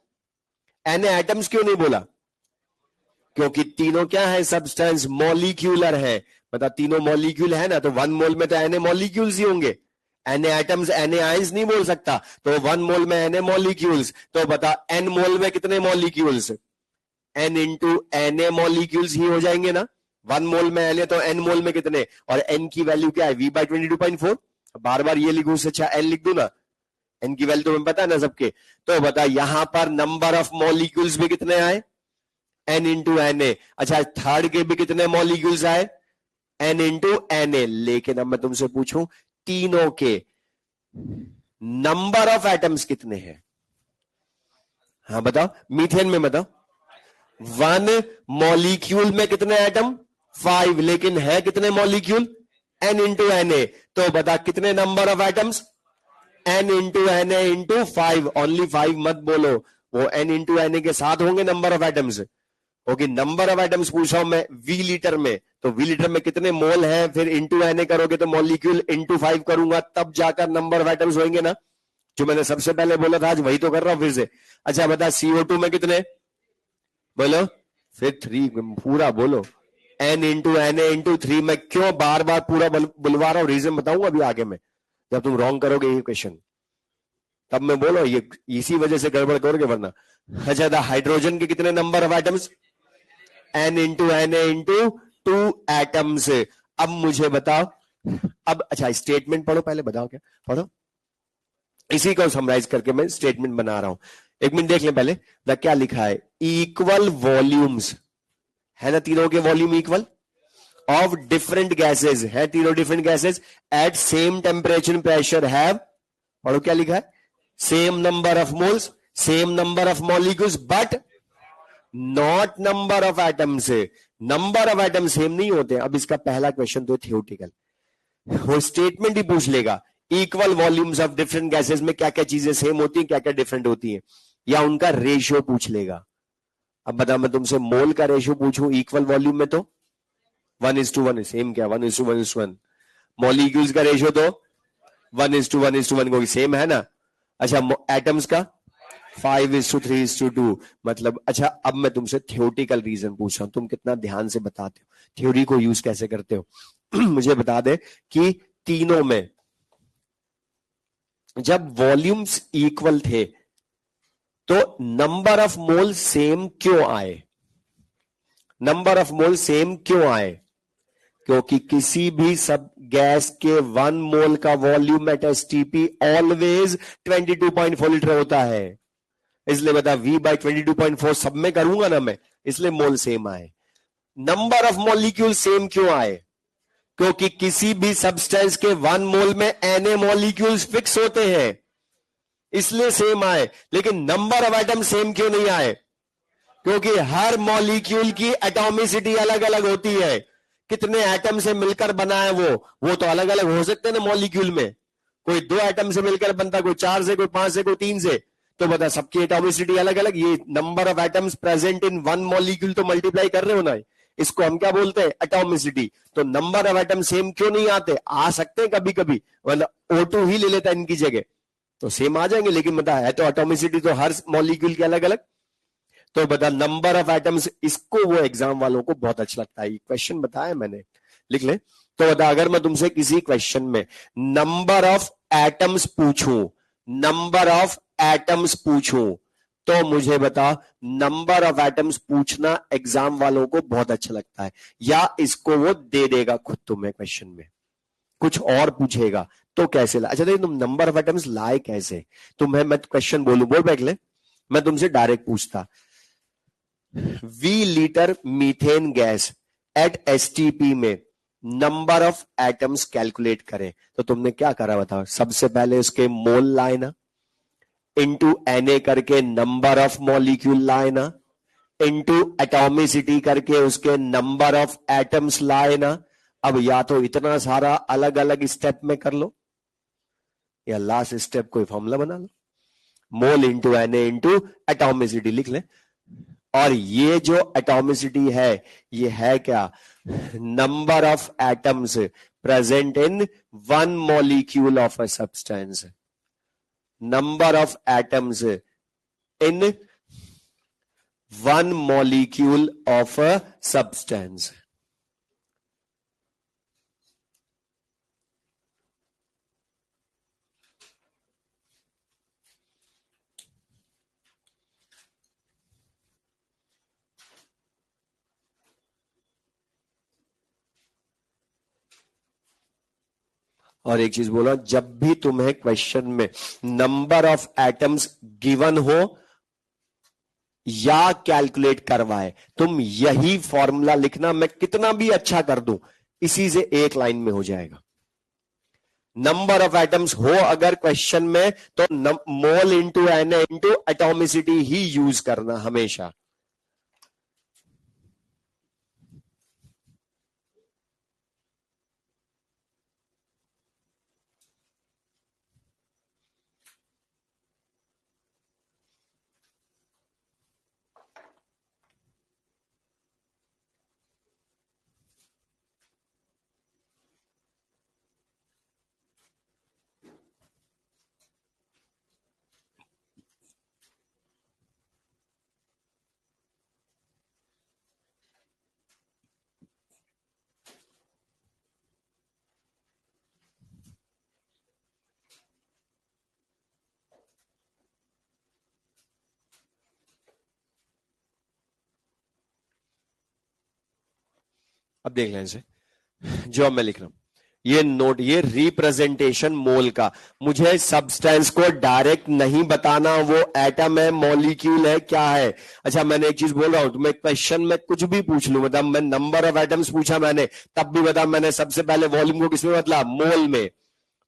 Na एटम्स क्यों नहीं बोला, क्योंकि तीनों क्या है सब्सटेंस मॉलिक्यूलर है, बता तीनों मॉलिक्यूल है ना, तो 1 मोल में तो Na मॉलिक्यूल्स ही होंगे, Na एटम्स Na आयंस नहीं बोल सकता, तो 1 मोल में Na मॉलिक्यूल्स, तो बता N मोल में कितने molecules, N into N A molecules ही हो जाएंगे ना। 1 मोल में एन है तो एन मोल में कितने, और एन की वैल्यू क्या है, वी बाई 22.4। बार बार ये लिखूं, अच्छा एन लिख दू ना, एन की वैल्यू तो हमें पता है ना सबके। तो बता यहां पर नंबर ऑफ मॉलिक्यूल्स भी कितने आए, एन इंटू एन ए। अच्छा थर्ड के भी कितने मॉलिक्यूल्स आए, एन इंटू एन ए। लेकिन अब मैं तुमसे पूछूं तीनों के नंबर ऑफ एटम्स कितने हैं, हाँ बताओ, मीथेन में बताओ। 1 मॉलिक्यूल में कितने एटम, 5, लेकिन है कितने molecule, N into N A. तो बता कितने number of atoms, N into N A into 5, only 5 मत बोलो, वो एन इंटू एन ए के साथ होंगे number of atoms. Okay number of atoms पूछ रहा हूं मैं वी लीटर में, तो वी लीटर में कितने मोल हैं, फिर इंटू एन ए करोगे तो मॉलिक्यूल इंटू 5 करूंगा तब जाकर नंबर ऑफ एटम्स होंगे ना, जो मैंने सबसे पहले बोला था आज वही तो कर रहा हूं फिर से। अच्छा बता CO2 में कितने, बोलो, फिर 3 पूरा बोलो, N into N A into 3। मैं क्यों बार बार पूरा बुलवा रहा हूं, रीजन बताऊंगा अभी आगे में, जब तुम रॉन्ग करोगे ये क्वेश्चन तब मैं बोलो ये इसी वजह से गड़बड़ करोगे वरना। अच्छा हाइड्रोजन के कितने number of atoms, N into N A into 2 atoms. अब मुझे बताओ, अब अच्छा स्टेटमेंट पढ़ो पहले, बताओ क्या पढ़ो, इसी को समराइज करके मैं स्टेटमेंट बना रहा हूं। एक मिनट देख लें पहले, क्या लिखा है, इक्वल वॉल्यूम्स है ना, तीनों के volume equal of different gases है, तीनों different gases eight same temperature pressure have, पढ़ो क्या लिखा है, same number of moles, same number of molecules but not number of atoms. Number of atom same नहीं होते। अब इसका पहला क्वेश्चन तो थियोरटिकल, वो स्टेटमेंट ही पूछ लेगा equal volumes of different gases में क्या क्या चीजें सेम होती हैं क्या क्या डिफरेंट होती हैं, या उनका रेशियो पूछ लेगा। अब बता मैं तुमसे मोल का रेशियो पूछूं इक्वल वॉल्यूम में तो 1:1 सेम, क्या 1:1:1। मॉलिक्यूल्स का रेशियो तो 1:1:1 को सेम है ना। अच्छा एटम्स का 5:3:2 मतलब। अच्छा अब मैं तुमसे थियोरटिकल रीजन पूछ रहा हूं, तुम कितना ध्यान से बताते हो, थ्योरी को यूज कैसे करते हो। मुझे बता दे कि तीनों में जब वॉल्यूम्स इक्वल थे तो नंबर ऑफ मोल सेम क्यों आए, नंबर ऑफ मोल सेम क्यों आए, क्योंकि किसी भी सब गैस के 1 मोल का volume at STP always 22.4 litre होता है। इसलिए बता V बाई 22.4 सब में करूंगा ना मैं, इसलिए मोल सेम आए। नंबर ऑफ मॉलिक्यूल सेम क्यों आए, क्योंकि किसी भी सब्सटेंस के 1 मोल में Na मॉलिक्यूल्स फिक्स होते हैं, इसलिए सेम आए। लेकिन नंबर ऑफ एटम सेम क्यों नहीं आए, क्योंकि हर मॉलिक्यूल की एटॉमिसिटी अलग अलग होती है, कितने एटम से मिलकर बना है वो तो अलग अलग हो सकते हैं ना मॉलिक्यूल में, कोई 2 एटम से मिलकर बनता, कोई 4 से, कोई 5 से, कोई 3 से। तो बता सबकी एटॉमिसिटी अलग अलग, ये number of atoms present in 1 molecule तो मल्टीप्लाई कर रहे हो ना, इसको हम क्या बोलते हैं, एटॉमिसिटी। तो नंबर ऑफ एटम सेम क्यों नहीं आते, आ सकते हैं कभी कभी, मतलब O2 ही ले लेता है इनकी जगह तो सेम आ जाएंगे, लेकिन बता है तो एटॉमिसिटी तो हर मॉलिक्यूल की अलग अलग। तो बता नंबर ऑफ एटम्स, इसको वो एग्जाम वालों को बहुत अच्छा लगता है, क्वेश्चन बताया मैंने, लिख ले। तो बता अगर मैं तुमसे किसी क्वेश्चन में नंबर ऑफ एटम्स पूछूं, नंबर ऑफ एटम्स पूछूं, तो मुझे बता नंबर ऑफ एटम्स पूछना एग्जाम वालों को बहुत अच्छा लगता है, या इसको वो दे देगा खुद तुम्हें क्वेश्चन में, कुछ और पूछेगा तो कैसे ला। अच्छा देखिए तुम नंबर ऑफ एटम्स लाए कैसे, तुम्हें मैं क्वेश्चन बोलूं, बोल बैठ ले, मैं तुमसे डायरेक्ट पूछता V litre methane gas at STP में नंबर ऑफ एटम्स कैलकुलेट करें, तो तुमने क्या करा बताओ, सबसे पहले उसके मोल लाए ना, इंटू Na करके नंबर ऑफ मॉलिक्यूल लाए ना, इंटू एटॉमिसिटी करके उसके नंबर ऑफ एटम्स लाए ना। अब या तो इतना सारा अलग अलग स्टेप में कर लो, या लास्ट स्टेप कोई फॉर्मूला बना लो, mole into Na into atomicity लिख ले। और ये जो एटॉमिसिटी है ये है क्या, number of atoms present in 1 molecule of a substance, number of atoms in 1 molecule of a substance. और एक चीज बोला, जब भी तुम्हें क्वेश्चन में नंबर ऑफ एटम्स गिवन हो या कैलकुलेट करवाए, तुम यही फॉर्मूला लिखना। मैं कितना भी अच्छा कर दूं, इसी से एक लाइन में हो जाएगा। नंबर ऑफ एटम्स हो अगर क्वेश्चन में, तो mole into N into atomicity ही यूज करना हमेशा। अब देख लें इसे, जो अब मैं लिख रहा हूं, ये नोट, ये रिप्रेजेंटेशन मोल का। मुझे सब्सटेंस को डायरेक्ट नहीं बताना, वो एटम है, मॉलिक्यूल है, क्या है। अच्छा, मैंने एक चीज बोल रहा हूं, तुम्हें क्वेश्चन में कुछ भी पूछ लूं, मतलब मैं नंबर ऑफ एटम्स पूछा मैंने, तब भी बता, मैंने सबसे पहले वॉल्यूम को किसमें बदला, मोल में।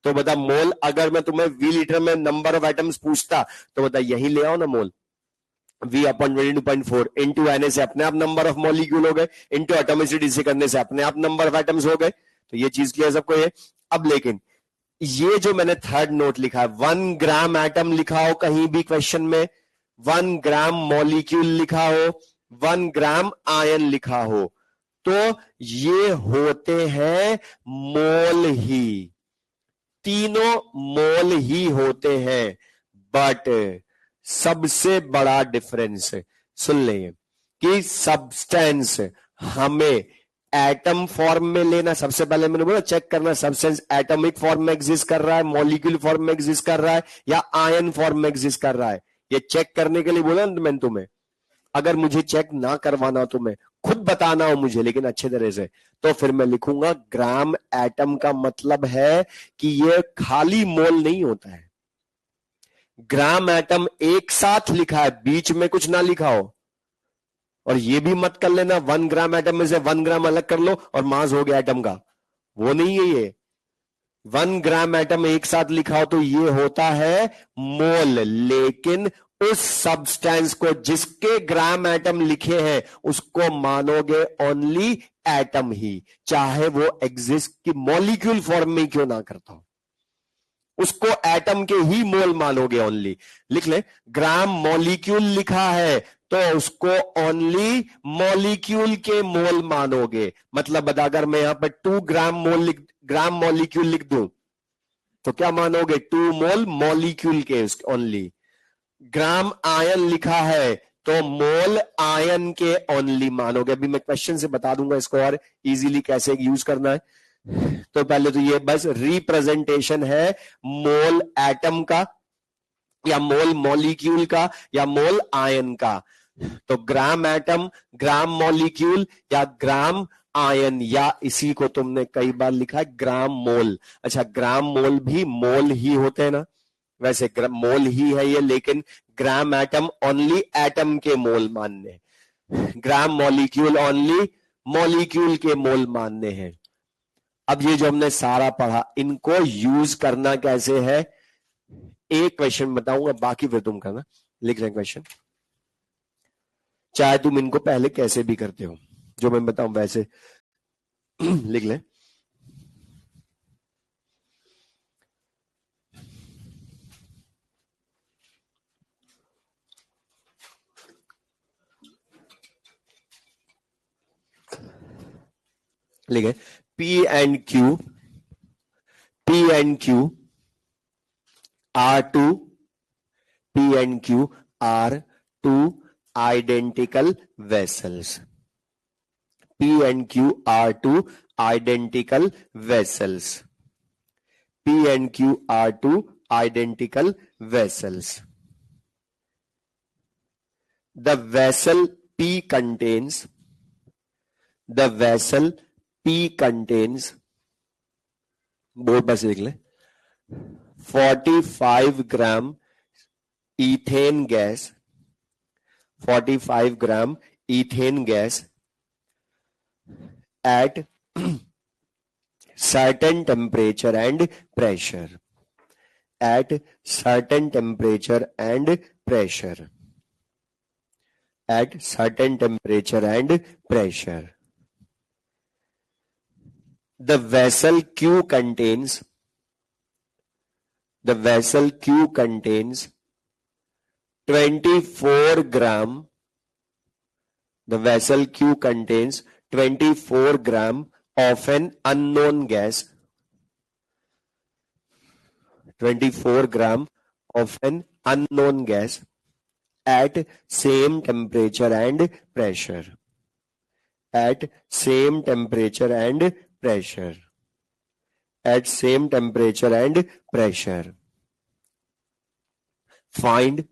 तो बता मोल, अगर मैं तुम्हें वी लीटर में नंबर ऑफ एटम्स पूछता, तो बता यही ले आओ ना मोल। V अपॉन 22.4 इंटू एन से अपने आप नंबर ऑफ मॉलिक्यूल हो गए, इंटू एटोमिसिटी से करने से अपने आप नंबर ऑफ एटम्स हो गए। तो ये चीज क्लियर सबको ये। अब लेकिन ये जो मैंने थर्ड नोट लिखा है, 1 ग्राम एटम लिखा हो कहीं भी क्वेश्चन में, 1 ग्राम मॉलिक्यूल लिखा हो, 1 ग्राम आयन लिखा हो, तो ये होते हैं मोल ही, तीनों मोल ही होते हैं। बट सबसे बड़ा डिफरेंस सुन लेंगे कि सब्सटेंस हमें एटम फॉर्म में लेना। सबसे पहले मैंने बोला चेक करना, सब्सटेंस एटॉमिक फॉर्म में एग्जिस्ट कर रहा है, मॉलिक्यूल फॉर्म में एग्जिस्ट कर रहा है, या आयन फॉर्म में एग्जिस्ट कर रहा है। ये चेक करने के लिए बोला ना मैंने तुम्हें। अगर मुझे चेक ना करवाना, तुम्हें खुद बताना हो मुझे, लेकिन अच्छे तरह से, तो फिर मैं लिखूंगा ग्राम एटम का मतलब है कि ये खाली मोल नहीं होता है। ग्राम एटम एक साथ लिखा है, बीच में कुछ ना लिखा हो। और ये भी मत कर लेना 1 ग्राम एटम में से 1 ग्राम अलग कर लो और मास हो गया एटम का, वो नहीं है ये। 1 ग्राम एटम एक साथ लिखा हो तो ये होता है मोल। लेकिन उस सब्सटेंस को जिसके ग्राम एटम लिखे हैं उसको मानोगे ओनली एटम ही, चाहे वो एग्जिस्ट की मॉलिक्यूल फॉर्म में क्यों ना करता हो, उसको एटम के ही मोल मानोगे ओनली। लिख ले, ग्राम मॉलिक्यूल लिखा है तो उसको ओनली मॉलिक्यूल के मोल मानोगे। मतलब बता, अगर मैं यहां पर 2 ग्राम मॉलिक्यूल लिख दूं तो क्या मानोगे, 2 मोल मॉलिक्यूल के ओनली। ग्राम आयन लिखा है तो मोल आयन के ओनली मानोगे। अभी मैं क्वेश्चन से बता दूंगा इसको और इजीली कैसे यूज करना है। तो पहले तो ये बस रिप्रेजेंटेशन है मोल एटम का, या मोल मॉलिक्यूल का, या मोल आयन का। तो ग्राम एटम, ग्राम मॉलिक्यूल, या ग्राम आयन, या इसी को तुमने कई बार लिखा है ग्राम मोल। अच्छा, ग्राम मोल भी मोल ही होते हैं ना, वैसे मोल ही है ये, लेकिन ग्राम एटम ओनली एटम के मोल मानने, ग्राम मॉलिक्यूल ओनली मॉलिक्यूल के मोल मानने हैं। अब ये जो हमने सारा पढ़ा, इनको यूज करना कैसे है, एक क्वेश्चन बताऊंगा, बाकी फिर तुम करना। लिख रहे क्वेश्चन, चाहे तुम इनको पहले कैसे भी करते हो, जो मैं बताऊं वैसे लिख ले। लिखे P and Q are P and Q are two identical vessels. P and Q are two identical vessels. P and Q are two identical vessels. The vessel P contains board पर से लिख ले 45 gram ethane gas 45 gram ethane gas at certain temperature and pressure at certain temperature and pressure at certain temperature and pressure the vessel Q contains 24 gram the vessel Q contains 24 gram of an unknown gas 24 gram of an unknown gas at same temperature and pressure at same temperature and pressure at same temperature and pressure find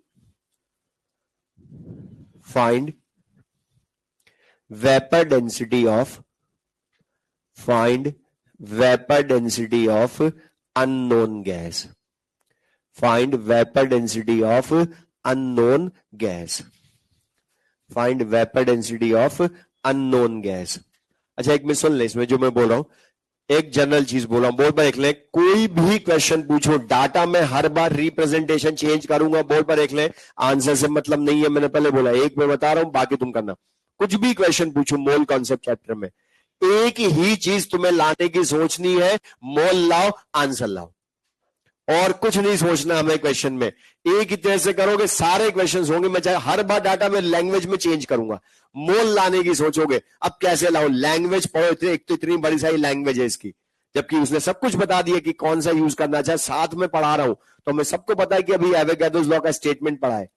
vapor density of unknown gas find vapor density of unknown gas find vapor density of unknown gas अच्छा एक minute सुन ले इसमें जो मैं बोल रहा हूं एक जनरल चीज बोल रहा हूं बोर्ड पर देख ले कोई भी क्वेश्चन पूछो डाटा में हर बार रिप्रेजेंटेशन चेंज करूंगा बोर्ड पर देख ले आंसर से मतलब नहीं है मैंने पहले बोला एक मैं बता रहा हूं बाकी तुम करना कुछ भी क्वेश्चन पूछो मोल कॉन्सेप्ट चैप्टर में एक ही चीज तुम्हें लाने की सोचनी है मोल लाओ आंसर लाओ और कुछ नहीं सोचना हमें क्वेश्चन में एक ही तरह से करोगे सारे क्वेश्चंस होंगे मैं चाहे हर बार डाटा में लैंग्वेज में चेंज करूंगा मोल लाने की सोचोगे अब कैसे लाओ लैंग्वेज पढ़ो एक तो इतनी बड़ी सारी लैंग्वेज है इसकी जबकि उसने सब कुछ बता दिया कि कौन सा यूज करना चाहे साथ में पढ़ा रहा हूं तो हमें सबको पता है कि अभी एवोगैड्रोस लॉ का स्टेटमेंट पढ़ा है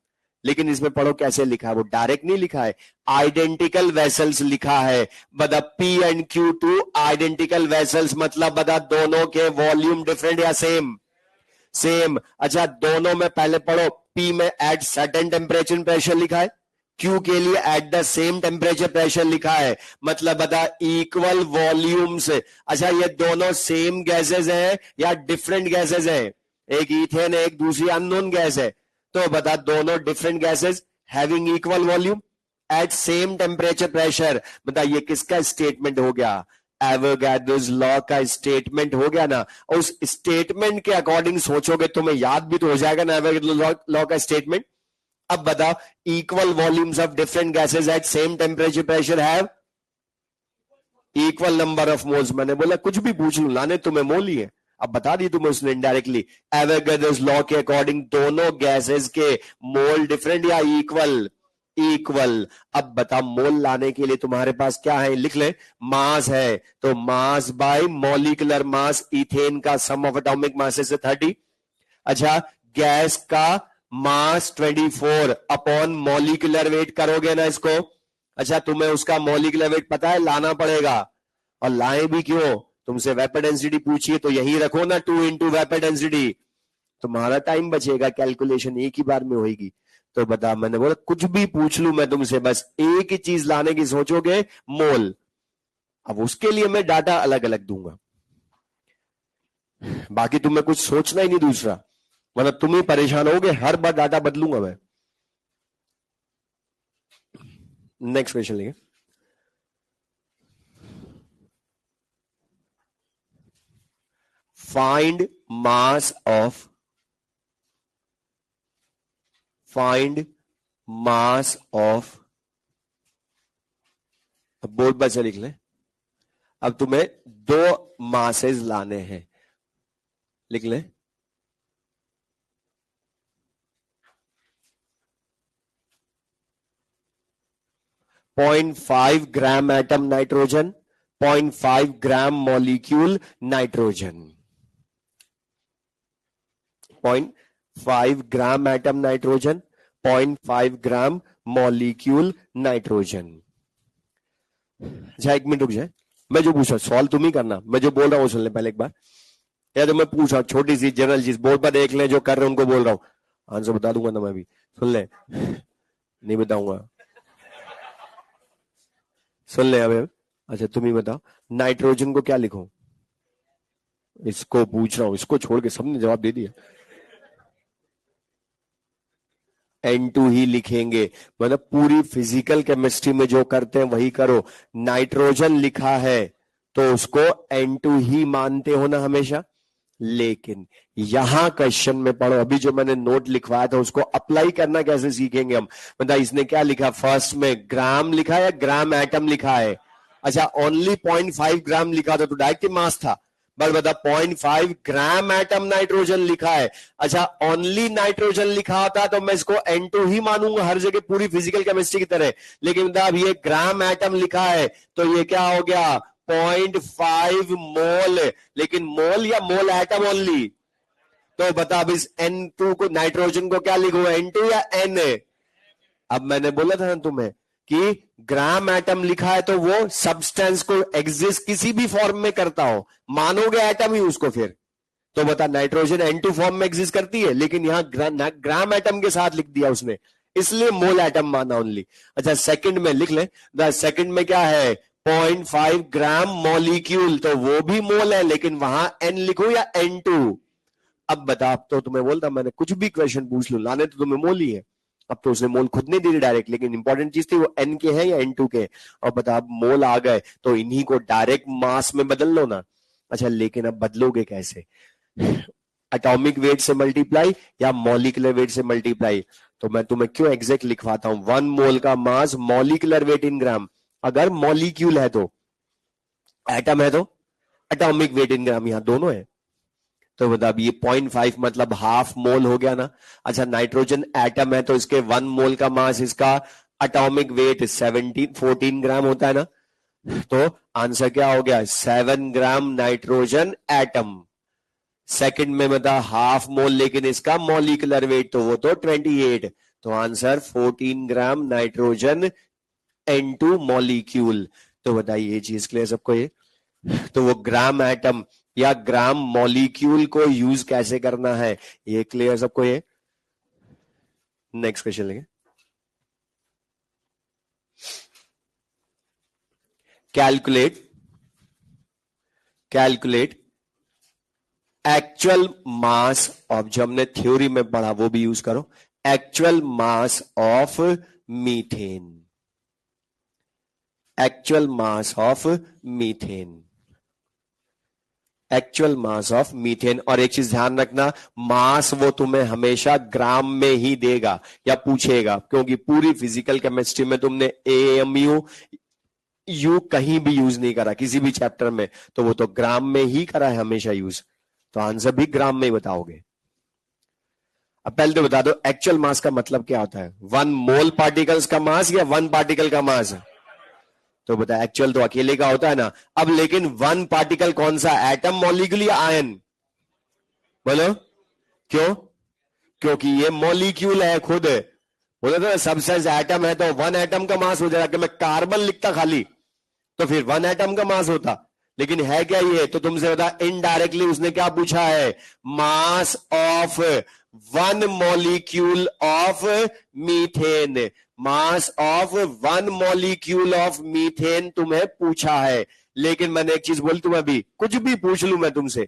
लेकिन इसमें पढ़ो कैसे लिखा है वो डायरेक्ट नहीं लिखा है आइडेंटिकल वेसल्स लिखा है बता P and Q two identical vessels मतलब बता दोनों के वॉल्यूम डिफरेंट या सेम सेम अच्छा दोनों में पहले पढ़ो पी में एट सर्टेन टेम्परेचर प्रेशर लिखा है क्यू के लिए at the same temperature pressure लिखा है मतलब बता इक्वल वॉल्यूम्स अच्छा ये दोनों सेम गैसेस हैं या डिफरेंट गैसेस हैं एक ईथेन है एक दूसरी अननोन गैस है तो बता दोनों different gases having equal volume at same temperature pressure बता ये किसका स्टेटमेंट हो गया एवोगैड्रोस लॉ का स्टेटमेंट हो गया ना उस स्टेटमेंट के अकॉर्डिंग सोचोगे तुम्हें याद भी तो हो जाएगा ना एवोगैड्रोस लॉ का स्टेटमेंट अब बताओ equal volumes of different gases at same temperature pressure have equal number of moles मैंने बोला कुछ भी पूछ लू लाने तुम्हें मोल ही है अब बता दी तुम्हें उसने इनडायरेक्टली एवोगैड्रोस लॉ के अकॉर्डिंग दोनों गैसेस के मोल डिफरेंट या इक्वल इक्वल अब बता मोल लाने के लिए तुम्हारे पास क्या है लिख ले मास है तो mass by molecular mass ethane का सम ऑफ एटॉमिक मास से 30 अच्छा गैस का मास 24 अपॉन मॉलिक्यूलर वेट करोगे ना इसको अच्छा तुम्हें उसका मॉलिक्यूलर वेट पता है लाना पड़ेगा और लाए भी क्यों तुमसे वेपर डेंसिटी पूछिए तो यही रखो ना 2 इंटू वेपर डेंसिटी तुम्हारा टाइम बचेगा कैलकुलेशन एक ही बार में होगी तो बता मैंने बोला कुछ भी पूछ लू मैं तुमसे बस एक ही चीज लाने की सोचोगे मोल अब उसके लिए मैं डाटा अलग अलग दूंगा बाकी तुम्हें कुछ सोचना ही नहीं दूसरा मतलब तुम ही परेशान होगे हर बार डाटा बदलूंगा मैं नेक्स्ट क्वेश्चन लेंगे फाइंड मास ऑफ बोर्ड पर से लिख ले अब तुम्हें 2 मासेस लाने हैं लिख ले 0.5 gram atom nitrogen 0.5 gram molecule nitrogen 0.5 gram atom nitrogen 0.5 gram molecule nitrogen अच्छा एक मिनट रुक जाए मैं जो पूछा सॉल्व तुम ही करना मैं जो बोल रहा हूं सुन ले पहले एक बार या तो मैं पूछा छोटी सी जनरल चीज बोर्ड पर देख ले जो कर रहे उनको बोल रहा हूं आंसर बता दूंगा ना मैं भी सुन ले नहीं बताऊंगा सुन ले अब अच्छा तुम ही बताओ नाइट्रोजन को क्या लिखो इसको पूछ रहा हूं, इसको छोड़ के सबने जवाब दे दिया। N2 ही लिखेंगे, मतलब पूरी फिजिकल केमिस्ट्री में जो करते हैं वही करो। नाइट्रोजन लिखा है तो उसको N2 ही मानते हो ना हमेशा। लेकिन यहां क्वेश्चन में पढ़ो, अभी जो मैंने नोट लिखवाया था उसको अप्लाई करना कैसे सीखेंगे हम। मतलब इसने क्या लिखा, फर्स्ट में ग्राम लिखा है या ग्राम एटम लिखा है? अच्छा, ओनली 0.5 ग्राम लिखा था तो डायरेक्ट मास था। बट बता 0.5 ग्राम एटम नाइट्रोजन लिखा है। अच्छा, ओनली नाइट्रोजन लिखा होता तो मैं इसको N2 ही मानूंगा हर जगह पूरी फिजिकल केमिस्ट्री की तरह। लेकिन अब ये ग्राम एटम लिखा है तो ये क्या हो गया, 0.5 मोल। लेकिन मोल या मोल एटम ओनली? तो बता अब इस N2 को, नाइट्रोजन को क्या लिखूंगा, N2 या N? अब मैंने बोला था ना तुम्हें कि ग्राम एटम लिखा है तो वो सब्सटेंस को एग्जिस्ट किसी भी फॉर्म में करता हो, मानोगे एटम ही उसको फिर। तो बता नाइट्रोजन N2 फॉर्म में एग्जिस्ट करती है, लेकिन यहां ग्राम एटम के साथ लिख दिया उसने, इसलिए मोल एटम माना ओनली। अच्छा, सेकंड में लिख ले, द सेकंड में क्या है, 0.5 ग्राम मॉलिक्यूल, तो वो भी मोल है, लेकिन वहां N लिखो या N2? अब बता, अब तो तुम्हें बोलता मैंने कुछ भी क्वेश्चन पूछ लू, लाने तो तुम्हें मोल ही है। अब तो उसने मोल खुद नहीं दी डायरेक्ट, लेकिन इंपॉर्टेंट चीज थी वो N के हैं या N2 के। और बता, अब मोल आ गए तो इन्हीं को डायरेक्ट मास में बदल लो ना। अच्छा, लेकिन अब बदलोगे कैसे, एटॉमिक वेट से मल्टीप्लाई या मॉलिकुलर वेट से मल्टीप्लाई? तो मैं तुम्हें क्यों एग्जैक्ट लिखवाता हूं, 1 मोल का मास मॉलिकुलर वेट इन ग्राम। अगर मॉलिक्यूल है तो, एटम है तो एटॉमिक वेट इन ग्राम, यहां दोनों है। तो मतलब ये 0.5 मतलब हाफ मोल हो गया ना। अच्छा, नाइट्रोजन एटम है तो इसके 1 मोल का मास, इसका एटॉमिक वेट 14 ग्राम होता है ना। तो आंसर क्या हो गया, 7 ग्राम नाइट्रोजन एटम। सेकंड में बता हाफ मोल, लेकिन इसका मॉलिकुलर वेट तो वो तो 28। तो answer 14 gram nitrogen N2 molecule. तो बताइए ये चीज क्लियर सबको ये? तो वो ग्राम एटम या ग्राम मॉलिक्यूल को यूज कैसे करना है, ये क्लियर सबको ये? नेक्स्ट क्वेश्चन लेंगे। कैलकुलेट एक्चुअल मास ऑफ, जो हमने थ्योरी में पढ़ा वो भी यूज करो, actual mass of methane. Actual mass of methane, actual mass of methane. और एक चीज ध्यान रखना, मास वो तुम्हें हमेशा ग्राम में ही देगा या पूछेगा, क्योंकि पूरी फिजिकल केमिस्ट्री में तुमने AMU यू कहीं भी यूज नहीं करा किसी भी चैप्टर में, तो वो तो ग्राम में ही करा है हमेशा यूज। तो आंसर भी ग्राम में ही बताओगे। अब पहले तो बता दो एक्चुअल मास का मतलब क्या होता है, 1 मोल पार्टिकल्स का मास या 1 पार्टिकल का मास? तो बता, एक्चुअल तो अकेले का होता है ना। अब लेकिन 1 पार्टिकल कौन सा, एटम, मॉलिक्यूल या आयन? बोलो क्यों? क्योंकि ये मॉलिक्यूल है खुद। बोले तो सबसेंस एटम है तो 1 एटम का मास हो जाएगा। कि मैं कार्बन लिखता खाली तो फिर 1 एटम का मास होता, लेकिन है क्या ये, तो तुमसे बता इनडायरेक्टली उसने क्या पूछा है, मास of 1 molecule of methane. Mass of 1 molecule of methane तुम्हें पूछा है। लेकिन मैंने एक चीज बोली तुम्हें, अभी कुछ भी पूछ लू मैं तुमसे,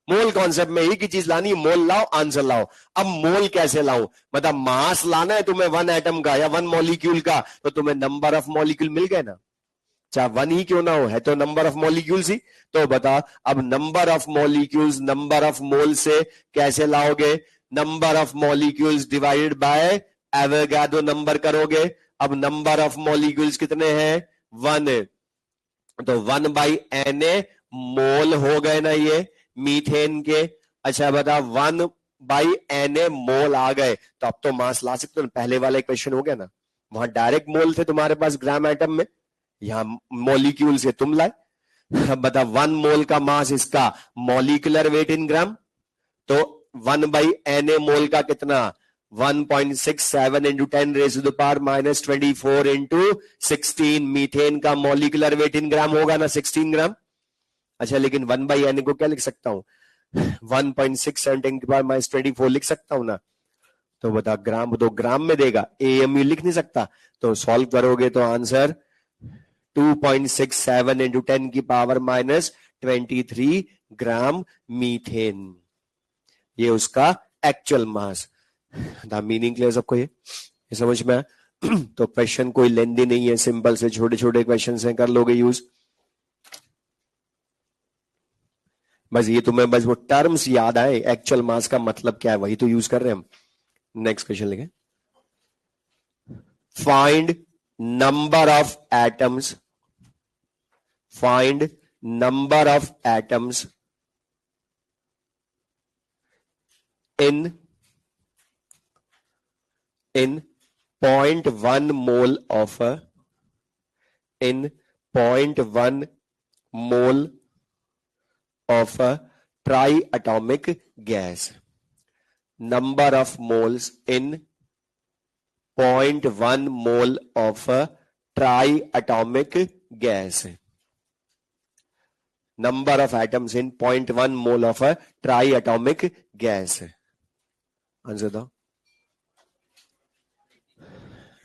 मोल कॉन्सेप्ट में एक ही चीज लानी, मोल लाओ आंसर लाओ। अब मोल कैसे लाऊं, मतलब मास लाना है तुम्हें 1 एटम का या 1 मॉलिक्यूल का, तो तुम्हें नंबर ऑफ मॉलिक्यूल मिल गए ना, चाहे 1 ही क्यों ना हो, है तो नंबर ऑफ मॉलिक्यूल्स ही। तो बता, अब number of molecules number of mole से कैसे लाओगे, number of molecules divided by Avogadro number करोगे। अब नंबर ऑफ मॉलिक्यूल्स कितने हैं, 1, तो 1/Na मोल हो गए ना ये मीथेन के। अच्छा बता, 1/Na मोल आ गए, तो अब तो मास ला सकते हो। पहले वाला क्वेश्चन हो गया ना, वहां डायरेक्ट मोल थे तुम्हारे पास ग्राम एटम में, यहां मॉलिक्यूल से तुम लाए। बता 1 मोल का मास, इसका मॉलिकुलर वेट इन ग्राम, तो 1/Na मोल का कितना, 1.67 इंटू 10⁻⁻24 इंटू 16। मीथेन का मॉलिकुलर वेट इन ग्राम होगा ना 16 ग्राम। अच्छा, लेकिन 1/Na को क्या लिख सकता हूं, 1.67 10⁻⁻24 लिख सकता हूं ना। तो बता ग्राम, तो ग्राम में देगा, AMU लिख नहीं सकता। तो सॉल्व करोगे तो आंसर 2.67 इंटू 10⁻⁻23 ग्राम मीथेन, ये उसका actual mass. The meaning clear सबको, ये समझ में आया? तो क्वेश्चन कोई लेंदी नहीं है, सिंपल से छोटे छोटे क्वेश्चन हैं, कर लोगे यूज। बस ये तुम्हें बस वो टर्म्स याद आए, एक्चुअल मास का मतलब क्या है वही तो यूज कर रहे हैं हम। नेक्स्ट क्वेश्चन लिखे, find number of atoms, find number of atoms in 0.1 mole of a, in 0.1 mole of a triatomic gas. Number of moles in 0.1 mole of a triatomic gas. Number of atoms in 0.1 mole of a triatomic gas. Answer दो,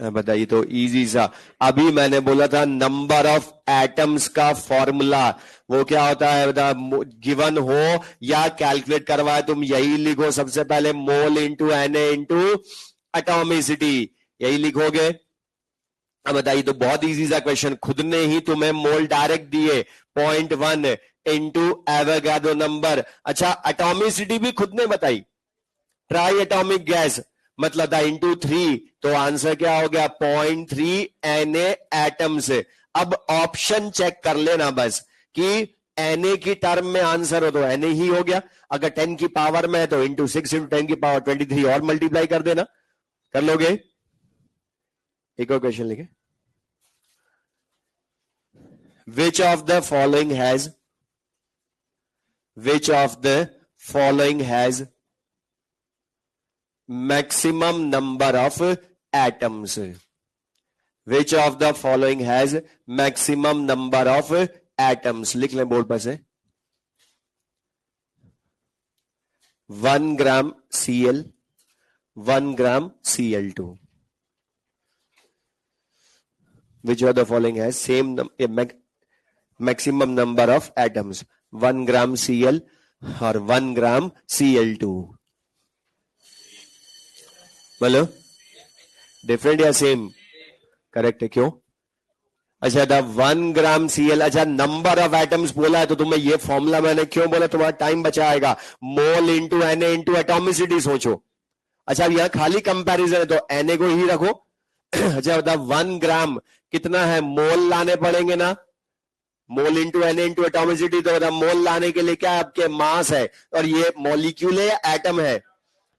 बताइए। तो easy सा, अभी मैंने बोला था number of atoms का formula वो क्या होता है, बता, गिवन हो या कैलकुलेट करवाए तुम यही लिखो सबसे पहले, mole into N into atomicity, यही लिखोगे। अब बताइए, तो बहुत इजी सा क्वेश्चन, खुद ने ही तुम्हें मोल डायरेक्ट दिए 0.1 इंटू एवोगाड्रो नंबर। अच्छा, एटॉमिसिटी भी खुद ने बताई, ट्राई एटॉमिक गैस मतलब था इंटू 3, तो आंसर क्या हो गया 0.3 Na एटम्स। अब ऑप्शन चेक कर लेना बस कि Na की टर्म में आंसर हो तो Na ही हो गया, अगर 10 की पावर में है तो इंटू 6 इंटू 10 की पावर 23 और मल्टीप्लाई कर देना, कर लोगे। एक और क्वेश्चन लिखे, which of the following has, which of the following has maximum number of atoms, which of the following has maximum number of atoms, लिख लें बोर्ड पर से। 1 ग्राम Cl, 1 gram Cl2, which of the following has same maximum number of atoms, 1 gram Cl और 1 ग्राम Cl2, बोलो different या same? Correct है, क्यों? अच्छा, था 1 ग्राम Cl, अच्छा नंबर ऑफ एटम्स बोला है तो तुम्हें ये फॉर्मूला मैंने क्यों बोला, तुम्हारा टाइम बचाएगा, मोल इंटू Na इंटू एटॉमिसिटी सोचो। अच्छा, अब यहां खाली कंपैरिजन है तो Na को ही रखो। अच्छा बता, 1 ग्राम कितना है, मोल लाने पड़ेंगे ना, मोल इंटू Na इंटू एटॉमिसिटी, तो बता मोल लाने के लिए क्या आपके मास है, और ये मॉलिक्यूल है या एटम है,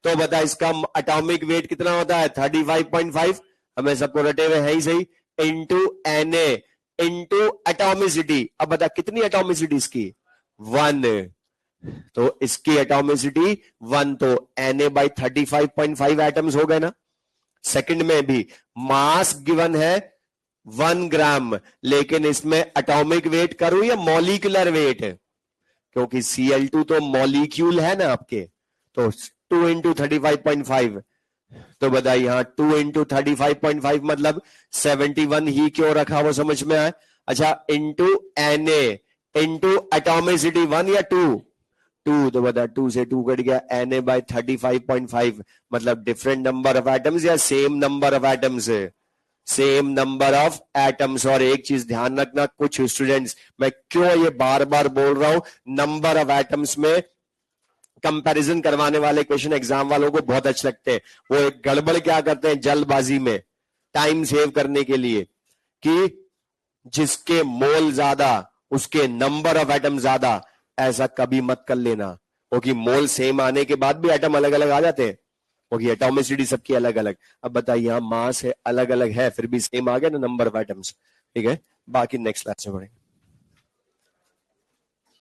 तो बता इसका एटॉमिक वेट कितना होता है 35.5, हमें सबको रटे हुए है ही सही, इंटू Na इंटू एटॉमिसिटी। अब बता कितनी एटॉमिसिटी इसकी 1, तो इसकी एटॉमिसिटी 1, तो Na/35.5 एटम्स हो गए ना। सेकंड में भी मास गिवन है 1 ग्राम, लेकिन इसमें एटॉमिक वेट करूं या मॉलिक्यूलर वेट, क्योंकि Cl2 तो मॉलिक्यूल है ना आपके, तो 2 इंटू 35.5, तो बताइए यहां 2 इंटू 35.5 मतलब 71 ही क्यों रखा वो समझ में आए। अच्छा, इंटू Na इंटू एटॉमिसिटी 1 या 2, 2, तो बता 2 से 2 कट गया, Na/35.5 मतलब डिफरेंट नंबर ऑफ एटम्स या same number of atoms, same number of atoms. और एक चीज ध्यान रखना, कुछ स्टूडेंट्स, मैं क्यों ये बार बार बोल रहा हूं, नंबर ऑफ एटम्स में कंपैरिजन करवाने वाले क्वेश्चन एग्जाम वालों को बहुत अच्छे लगते हैं। वो एक गड़बड़ क्या करते हैं जल्दबाजी में, टाइम सेव करने के लिए, कि जिसके मोल ज्यादा उसके नंबर ऑफ एटम ज्यादा, ऐसा कभी मत कर लेना, क्योंकि मोल सेम आने के बाद भी एटम अलग अलग आ जाते हैं, क्योंकि एटॉमिसिटी सबकी अलग अलग। अब बताइए यहां मास है अलग अलग है, फिर भी सेम आ गया ना नंबर ऑफ एटम्स, ठीक है। बाकी नेक्स्ट क्लास में पढ़ेंगे।